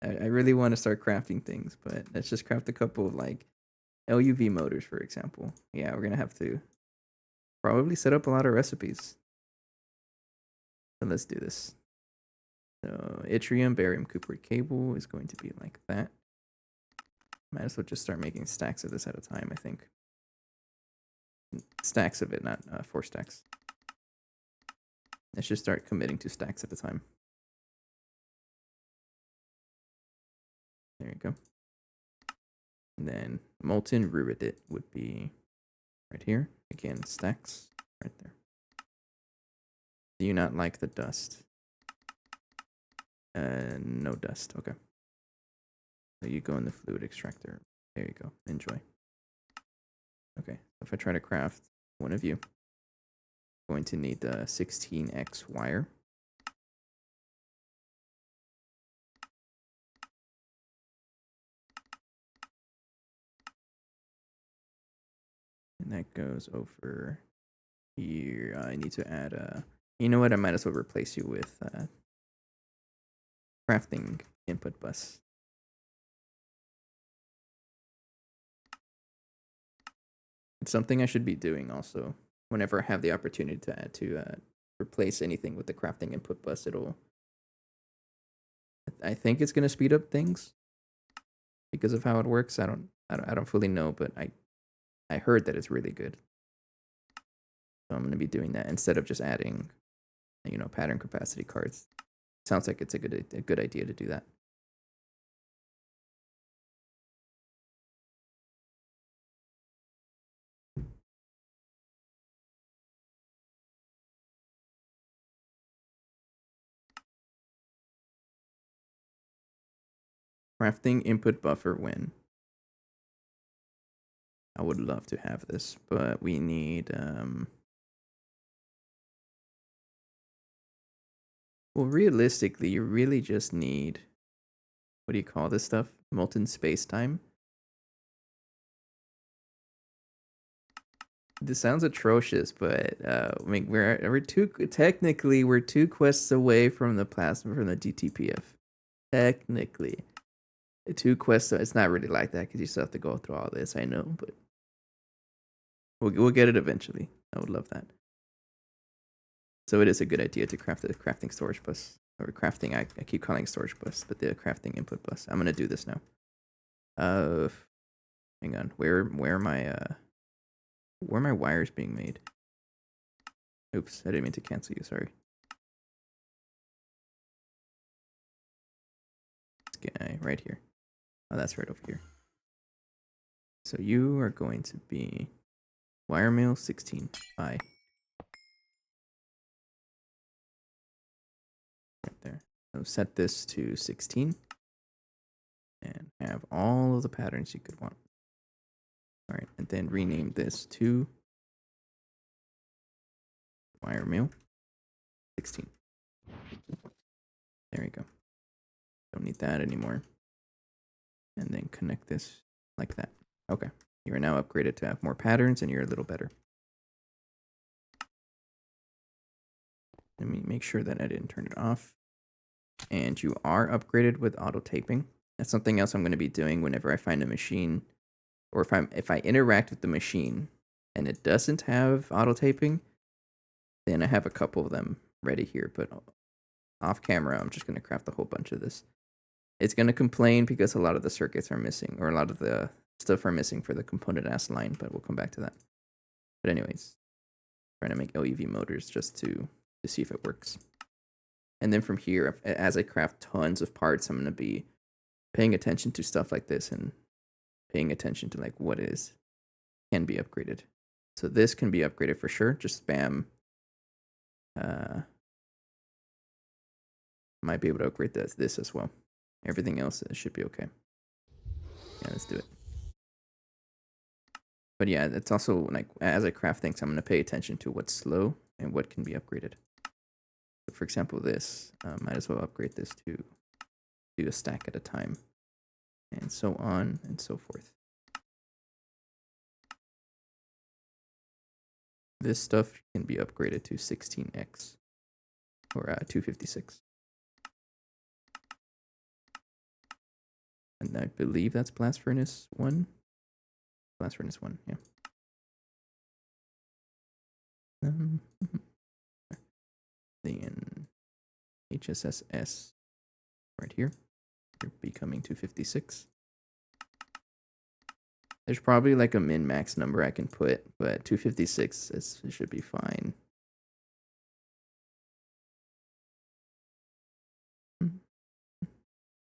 I really want to start crafting things, but let's just craft a couple of like LUV motors, for example. Yeah, we're gonna have to probably set up a lot of recipes. So let's do this. So yttrium, barium, cooperate cable is going to be like that. Might as well just start making stacks of this at a time, I think. Stacks of it, not 4 stacks. Let's just start committing to stacks at a time. There you go. And then molten ruridite would be right here. Again, stacks right there. Do you not like the dust? No dust. Okay. So you go in the fluid extractor. There you go. Enjoy. Okay. If I try to craft one of you, I'm going to need the 16x wire. And that goes over here. I need to add a... You know what? I might as well replace you with crafting input bus. It's something I should be doing also. Whenever I have the opportunity to replace anything with the crafting input bus, I think it's gonna speed up things because of how it works. I don't fully know, but I heard that it's really good. So I'm gonna be doing that instead of just adding, pattern capacity cards. Sounds like it's a good idea to do that. Crafting input buffer when. I would love to have this, but we need well, realistically, you really just need, what do you call this stuff? Molten space-time? This sounds atrocious, but I mean, we're two quests away from the plasma from the DTPF. Technically, 2 quests. It's not really like that because you still have to go through all this. I know, but we'll get it eventually. I would love that. So it is a good idea to craft the crafting storage bus, or crafting. I keep calling it storage bus, but the crafting input bus. I'm gonna do this now. Hang on. Where are my wires being made? Oops, I didn't mean to cancel you. Sorry. This guy right here. Oh, that's right over here. So you are going to be wire mail 16. Bye. Right there. So set this to 16 and have all of the patterns you could want. All right, and then rename this to wire mail 16. There we go. Don't need that anymore. And then connect this like that. Okay, you are now upgraded to have more patterns and you're a little better. Let me make sure that I didn't turn it off. And you are upgraded with auto taping. That's something else I'm going to be doing whenever I find a machine, or if I interact with the machine and it doesn't have auto taping, then I have a couple of them ready here. But off camera, I'm just going to craft a whole bunch of this. It's going to complain because a lot of the circuits are missing, or a lot of the stuff are missing for the component Assline, but we'll come back to that. But anyways, trying to make LEV motors just to see if it works. And then from here, as I craft tons of parts, I'm going to be paying attention to stuff like this and paying attention to like what can be upgraded. So this can be upgraded for sure. Just spam. Might be able to upgrade this as well. Everything else should be okay. Yeah, let's do it. But yeah, it's also like as I craft things, I'm going to pay attention to what's slow and what can be upgraded. So for example, this might as well upgrade this to do a stack at a time, and so on and so forth. This stuff can be upgraded to 16x or 256. And I believe that's Blast Furnace 1. Blast Furnace 1, yeah. Then HSSS right here. You're becoming 256. There's probably like a min-max number I can put, but 256 it should be fine.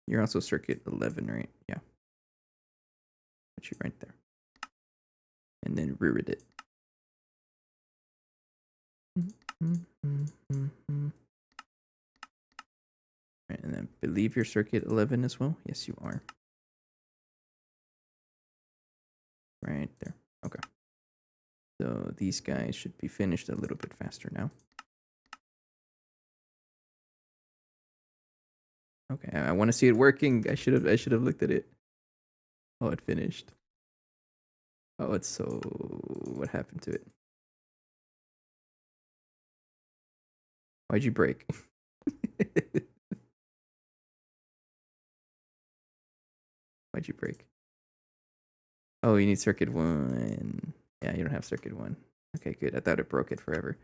You're also circuit 11, right? Yeah. Put you right there. And then rerid it. Right, and then believe you're circuit 11 as well. Yes, you are. Right there. Okay. So these guys should be finished a little bit faster now. Okay, I want to see it working. I should have looked at it. Oh, it finished. Oh, it's so... What happened to it? Why'd you break? Why'd you break? Oh, you need circuit 1. Yeah, you don't have circuit 1. Okay, good. I thought it broke it forever.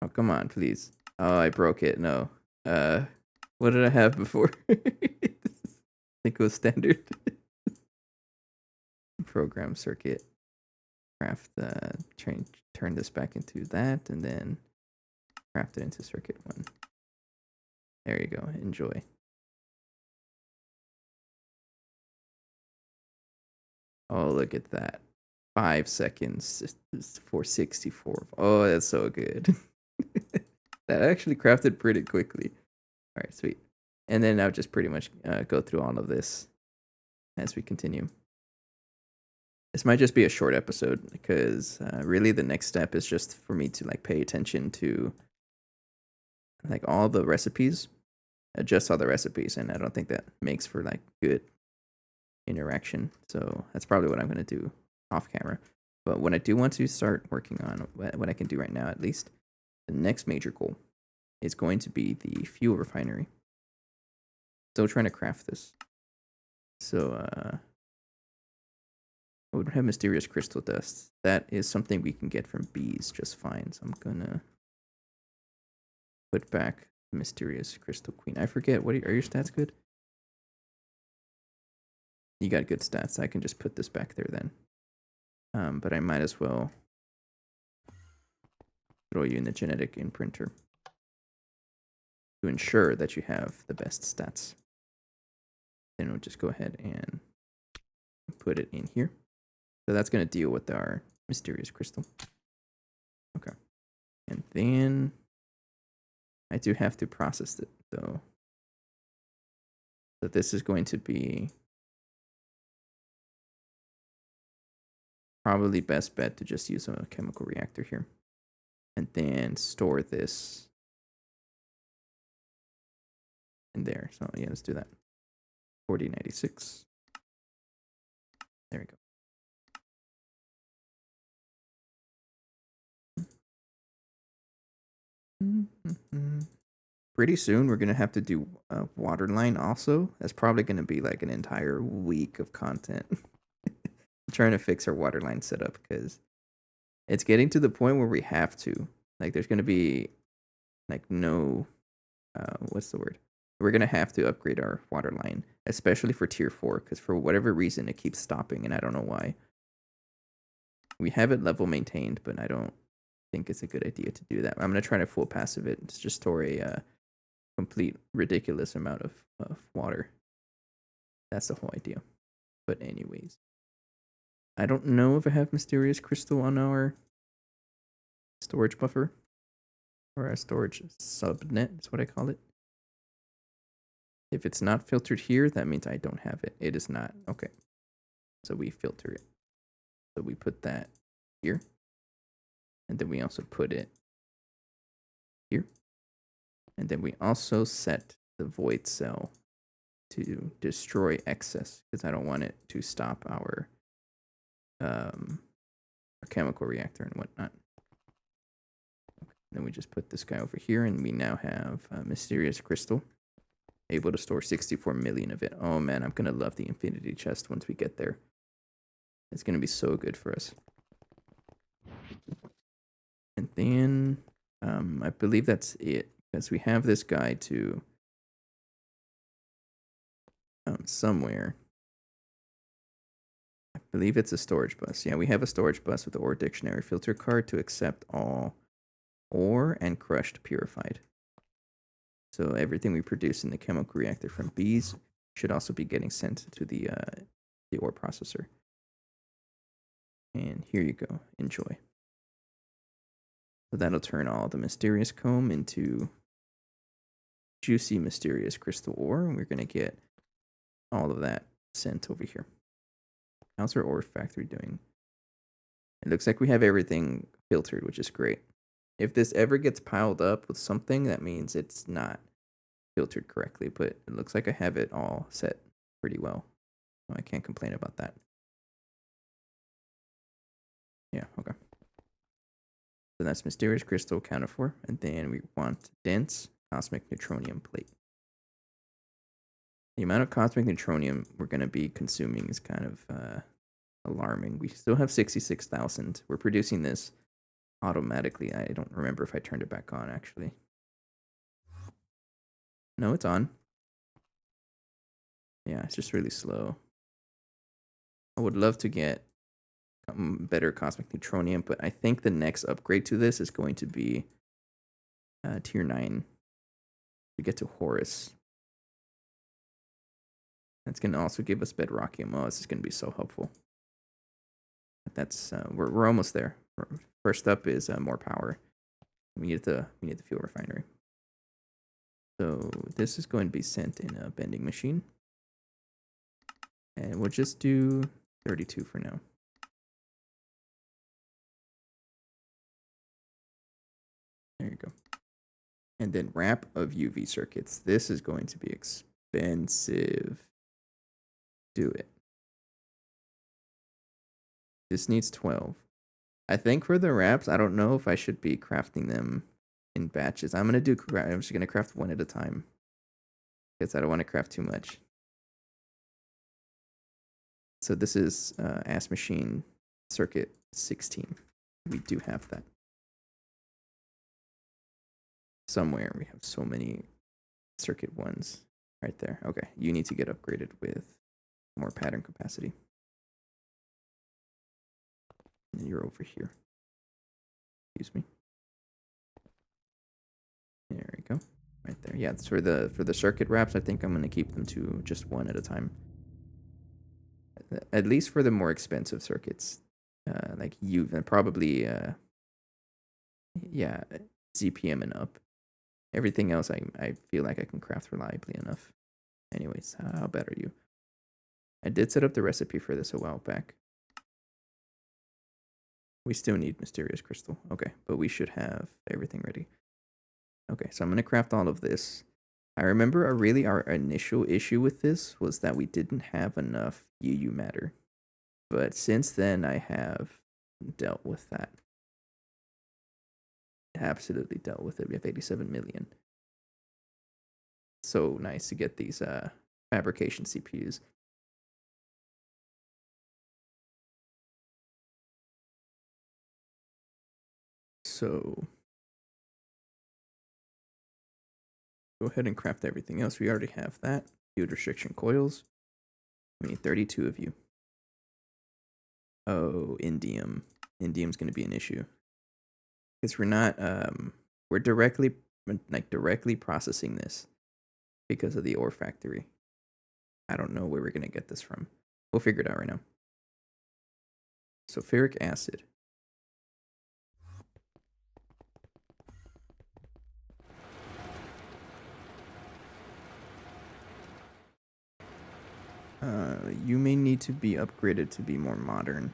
Oh, come on, please. Oh, I broke it. No. What did I have before? I think it was standard. Program circuit. Craft turn this back into that, and then craft it into circuit 1. There you go. Enjoy. Oh, look at that. 5 seconds for 64. Oh, that's so good. That actually crafted pretty quickly. All right, sweet. And then I'll just pretty much go through all of this as we continue. This might just be a short episode because really the next step is just for me to like pay attention to like all the recipes, just all the recipes, and I don't think that makes for like good interaction. So that's probably what I'm going to do off camera. But what I do want to start working on, what I can do right now at least, the next major goal is going to be the fuel refinery. Still trying to craft this. So we don't have mysterious crystal dust. That is something we can get from bees just fine. So I'm gonna put back mysterious crystal queen. I forget, are your stats good? You got good stats. I can just put this back there then. But I might as well throw you in the genetic imprinter to ensure that you have the best stats. Then we'll just go ahead and put it in here. So that's going to deal with our mysterious crystal. Okay. And then I do have to process it though. So this is going to be probably best bet to just use a chemical reactor here. And then store this in there. So yeah, let's do that. 4096. There we go. Pretty soon we're gonna have to do a water line also. That's probably gonna be like an entire week of content. I'm trying to fix our water line setup because it's getting to the point where we have to. Like there's gonna be like no, what's the word? We're gonna have to upgrade our water line, especially for tier 4, because for whatever reason it keeps stopping, and I don't know why. We have it level maintained, but I don't think it's a good idea to do that. I'm gonna try to full passive it. It's just store a complete ridiculous amount of water. That's the whole idea. But anyways, I don't know if I have mysterious crystal on our storage buffer or a storage subnet. Is what I call it. If it's not filtered here, that means I don't have it. It is not. Okay. So we filter it. So we put that here. And then we also put it here. And then we also set the void cell to destroy excess because I don't want it to stop our chemical reactor and whatnot. Okay. Then we just put this guy over here, and we now have a mysterious crystal, able to store 64 million of it. Oh man, I'm gonna love the infinity chest once we get there. It's gonna be so good for us. And then I believe that's it, because we have this guy to somewhere. I believe it's a storage bus. Yeah, we have a storage bus with the ore dictionary filter card to accept all ore and crushed purified. So everything we produce in the chemical reactor from bees should also be getting sent to the ore processor. And here you go. Enjoy. So that'll turn all the mysterious comb into juicy mysterious crystal ore, and we're going to get all of that sent over here. How's our ore factory doing? It looks like we have everything filtered, which is great. If this ever gets piled up with something, that means it's not filtered correctly, but it looks like I have it all set pretty well. I can't complain about that. Yeah, okay. So that's mysterious crystal accounted for, and then we want dense cosmic neutronium plate. The amount of cosmic neutronium we're going to be consuming is kind of alarming. We still have 66,000. We're producing this automatically. I don't remember if I turned it back on, actually. No, it's on. Yeah, it's just really slow. I would love to get better cosmic neutronium, but I think the next upgrade to this is going to be tier 9. We get to Horus. That's going to also give us bedrockium. Oh, this is going to be so helpful. That's we're almost there. First up is more power. We need the fuel refinery. So this is going to be sent in a bending machine, and we'll just do 32 for now. There you go. And then wrap of UV circuits. This is going to be expensive. Do it. This needs 12. I think for the wraps, I don't know if I should be crafting them in batches. I'm just gonna craft one at a time, because I don't want to craft too much. So this is ass machine circuit 16. We do have that. Somewhere we have so many circuit ones right there. Okay, you need to get upgraded with more pattern capacity. And you're over here. Excuse me. There we go. Right there. Yeah, it's for the circuit wraps. I think I'm gonna keep them to just one at a time. At least for the more expensive circuits, like U and probably yeah, ZPM and up. Everything else I feel like I can craft reliably enough. Anyways, how bad are you? I did set up the recipe for this a while back. We still need mysterious crystal. Okay, but we should have everything ready. Okay, so I'm gonna craft all of this. I remember our initial issue with this was that we didn't have enough UU matter. But since then I have dealt with that. Absolutely dealt with it. We have 87 million. So nice to get these fabrication CPUs. So go ahead and craft everything else. We already have that. Field restriction coils. We need 32 of you. Oh, indium. Indium's going to be an issue. Because we're not, we're directly processing this because of the ore factory. I don't know where we're going to get this from. We'll figure it out right now. Sulfuric acid. You may need to be upgraded to be more modern,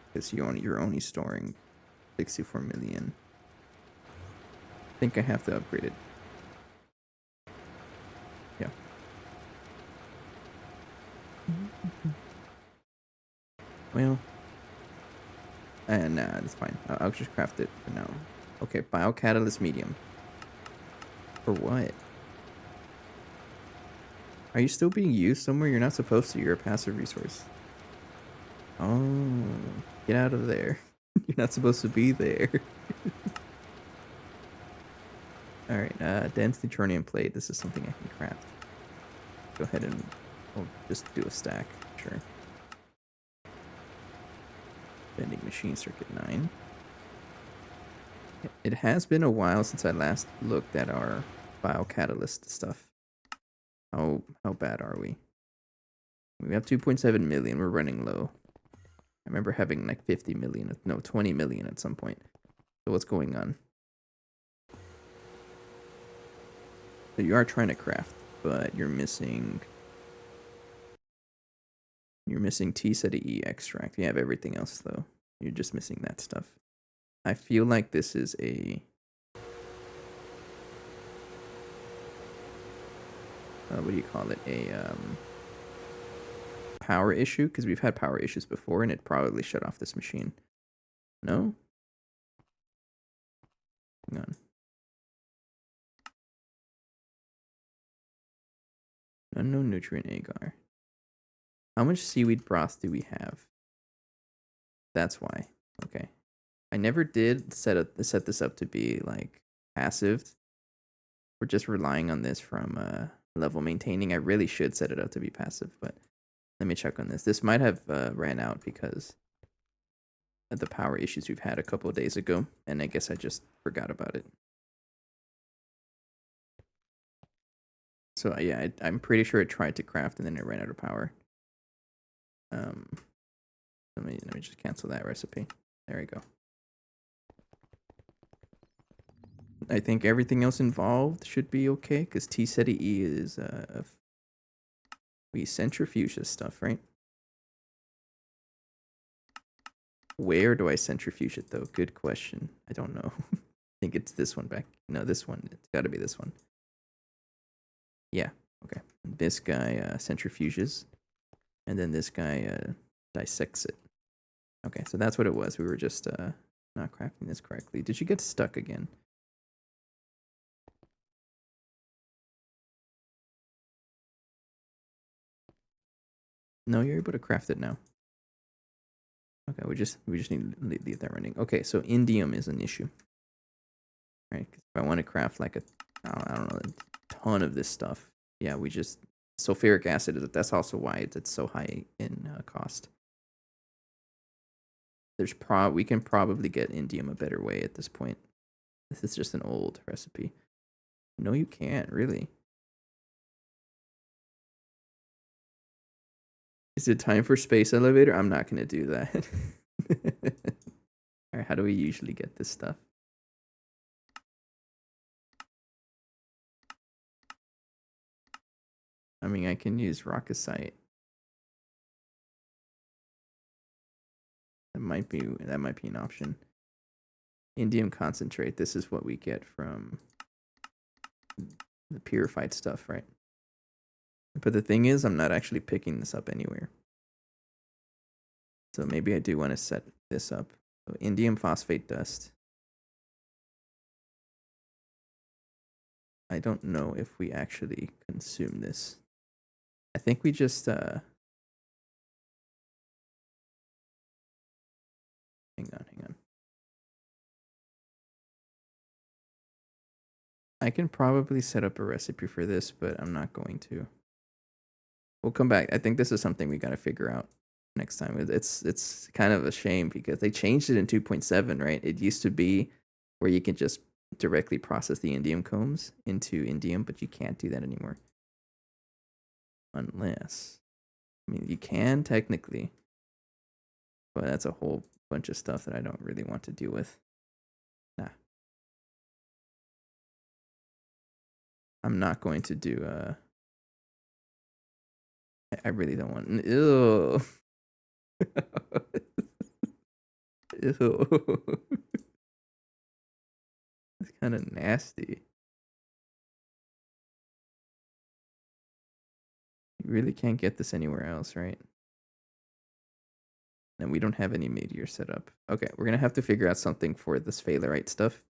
because you're only storing 64 million. I think I have to upgrade it. Yeah. Well, nah, that's fine. I'll just craft it for now. Okay, biocatalyst medium. For what? Are you still being used somewhere? You're not supposed to. You're a passive resource. Oh, get out of there. You're not supposed to be there. Alright, dense neutronium plate. This is something I can craft. Go ahead and we'll just do a stack. Sure. Vending machine circuit 9. It has been a while since I last looked at our biocatalyst stuff. How bad are we? We have 2.7 million. We're running low. I remember having like 50 million, no, 20 million at some point. So what's going on? So you are trying to craft, but you're missing T-SETI-E extract. You have everything else though. You're just missing that stuff. I feel like this is a what do you call it? A power issue, because we've had power issues before and it probably shut off this machine. No? Hang on. Unknown nutrient agar. How much seaweed broth do we have? That's why. Okay. I never did set this up to be like passive. We're just relying on this from level maintaining. I really should set it up to be passive, but let me check on this. This might have ran out because of the power issues we've had a couple of days ago, and I guess I just forgot about it. So yeah, I'm pretty sure it tried to craft and then it ran out of power. Let me just cancel that recipe. There we go. I think everything else involved should be okay, because T-SETI-E is we centrifuge this stuff, right? Where do I centrifuge it though? Good question. I don't know. I think it's this one back. No, this one. It's got to be this one. Yeah. Okay. This guy centrifuges, and then this guy dissects it. Okay, so that's what it was. We were just not crafting this correctly. Did you get stuck again? No, you're able to craft it now. Okay, we just need to leave that running. Okay, so indium is an issue. Right? If I want to craft like I don't know, a ton of this stuff, yeah, we just sulfuric acid. That's also why it's so high in cost. We can probably get indium a better way at this point. This is just an old recipe. No, you can't really. Is it time for space elevator? I'm not gonna do that. Alright, how do we usually get this stuff? I mean, I can use rockasite. That might be an option. Indium concentrate. This is what we get from the purified stuff, right? But the thing is, I'm not actually picking this up anywhere. So maybe I do want to set this up. So indium phosphate dust. I don't know if we actually consume this. I think we just hang on. I can probably set up a recipe for this, but I'm not going to. We'll come back. I think this is something we got to figure out next time. It's kind of a shame because they changed it in 2.7, right? It used to be where you can just directly process the indium combs into indium, but you can't do that anymore. Unless, I mean, you can technically, but that's a whole bunch of stuff that I don't really want to deal with. Nah. I'm not going to do, I really don't want, ew. Ew. It's kind of nasty. You really can't get this anywhere else, right? And we don't have any meteor set up. Okay, we're gonna have to figure out something for this phalerite stuff.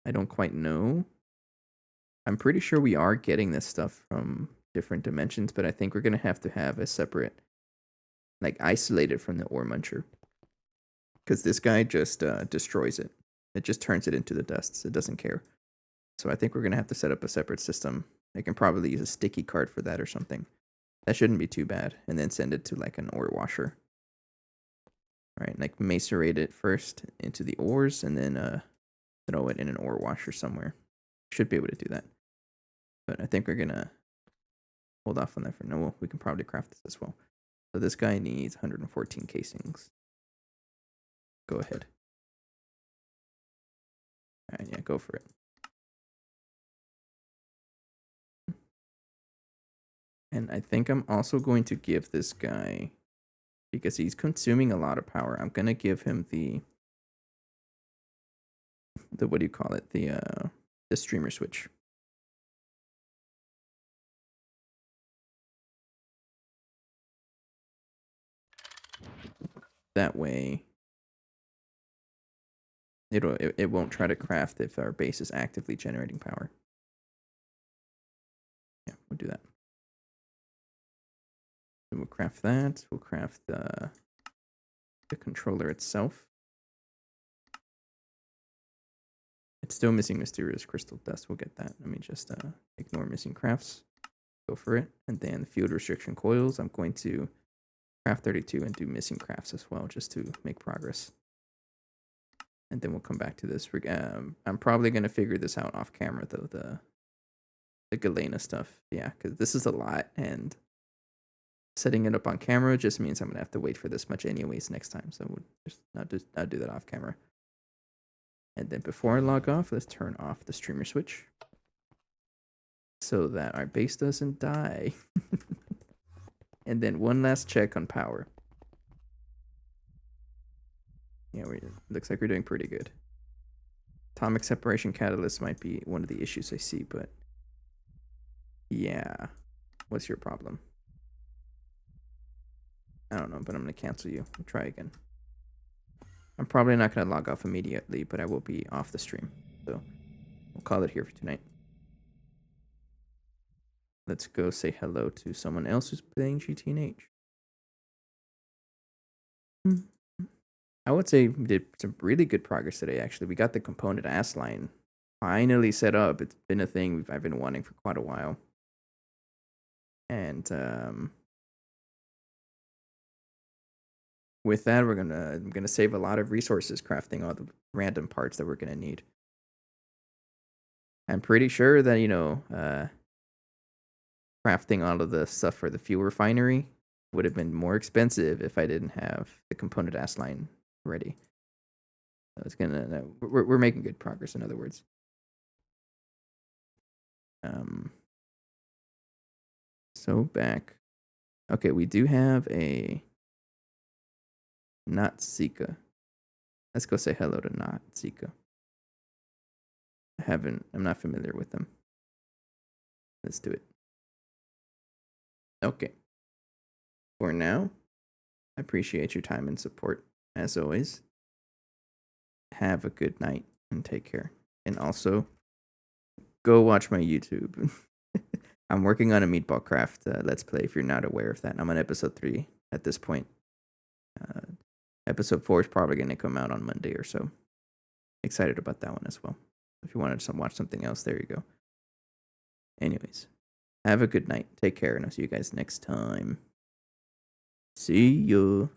I don't quite know. I'm pretty sure we are getting this stuff from different dimensions, but I think we're gonna have to have a separate, like, isolated from the ore muncher. Because this guy just destroys it. It just turns it into the dust. It doesn't care. So I think we're gonna have to set up a separate system. I can probably use a sticky card for that or something. That shouldn't be too bad. And then send it to like an ore washer. Right, like macerate it first into the ores and then throw it in an ore washer somewhere. Should be able to do that. But I think we're gonna hold off on that for now. Well, we can probably craft this as well. So this guy needs 114 casings. Go ahead. Alright, yeah, go for it. And I think I'm also going to give this guy, because he's consuming a lot of power, I'm gonna give him the what do you call it? The streamer switch. That way it won't try to craft if our base is actively generating power. Yeah, we'll do that. So we'll craft that. We'll craft the controller itself. It's still missing mysterious crystal dust. We'll get that. Let me just ignore missing crafts. Go for it. And then the field restriction coils, I'm going to craft 32 and do missing crafts as well, just to make progress. And then we'll come back to this. I'm probably going to figure this out off camera, though, the Galena stuff. Yeah, because this is a lot, and setting it up on camera just means I'm going to have to wait for this much anyways next time. So we'll just I'll do that off camera. And then before I log off, let's turn off the streamer switch so that our base doesn't die. And then one last check on power. Yeah, looks like we're doing pretty good. Atomic separation catalyst might be one of the issues I see, but yeah. What's your problem? I don't know, but I'm going to cancel you. We'll try again. I'm probably not going to log off immediately, but I will be off the stream. So we'll call it here for tonight. Let's go say hello to someone else who's playing GTNH. I would say we did some really good progress today, actually. We got the component Assline finally set up. It's been a thing I've been wanting for quite a while. And with that, I'm gonna save a lot of resources crafting all the random parts that we're gonna need. I'm pretty sure that, you know, crafting all of the stuff for the fuel refinery would have been more expensive if I didn't have the component Assline ready. So it's gonna we're making good progress, in other words. So back. Okay, we do have a Not Zika. Let's go say hello to Not Zika. I'm not familiar with them. Let's do it. Okay. For now, I appreciate your time and support, as always. Have a good night and take care. And also, go watch my YouTube. I'm working on a Meatball Craft Let's Play, if you're not aware of that. I'm on episode 3 at this point. Episode 4 is probably going to come out on Monday or so. excited about that one as well. If you wanted to watch something else, there you go. Anyways, have a good night. Take care, and I'll see you guys next time. See you.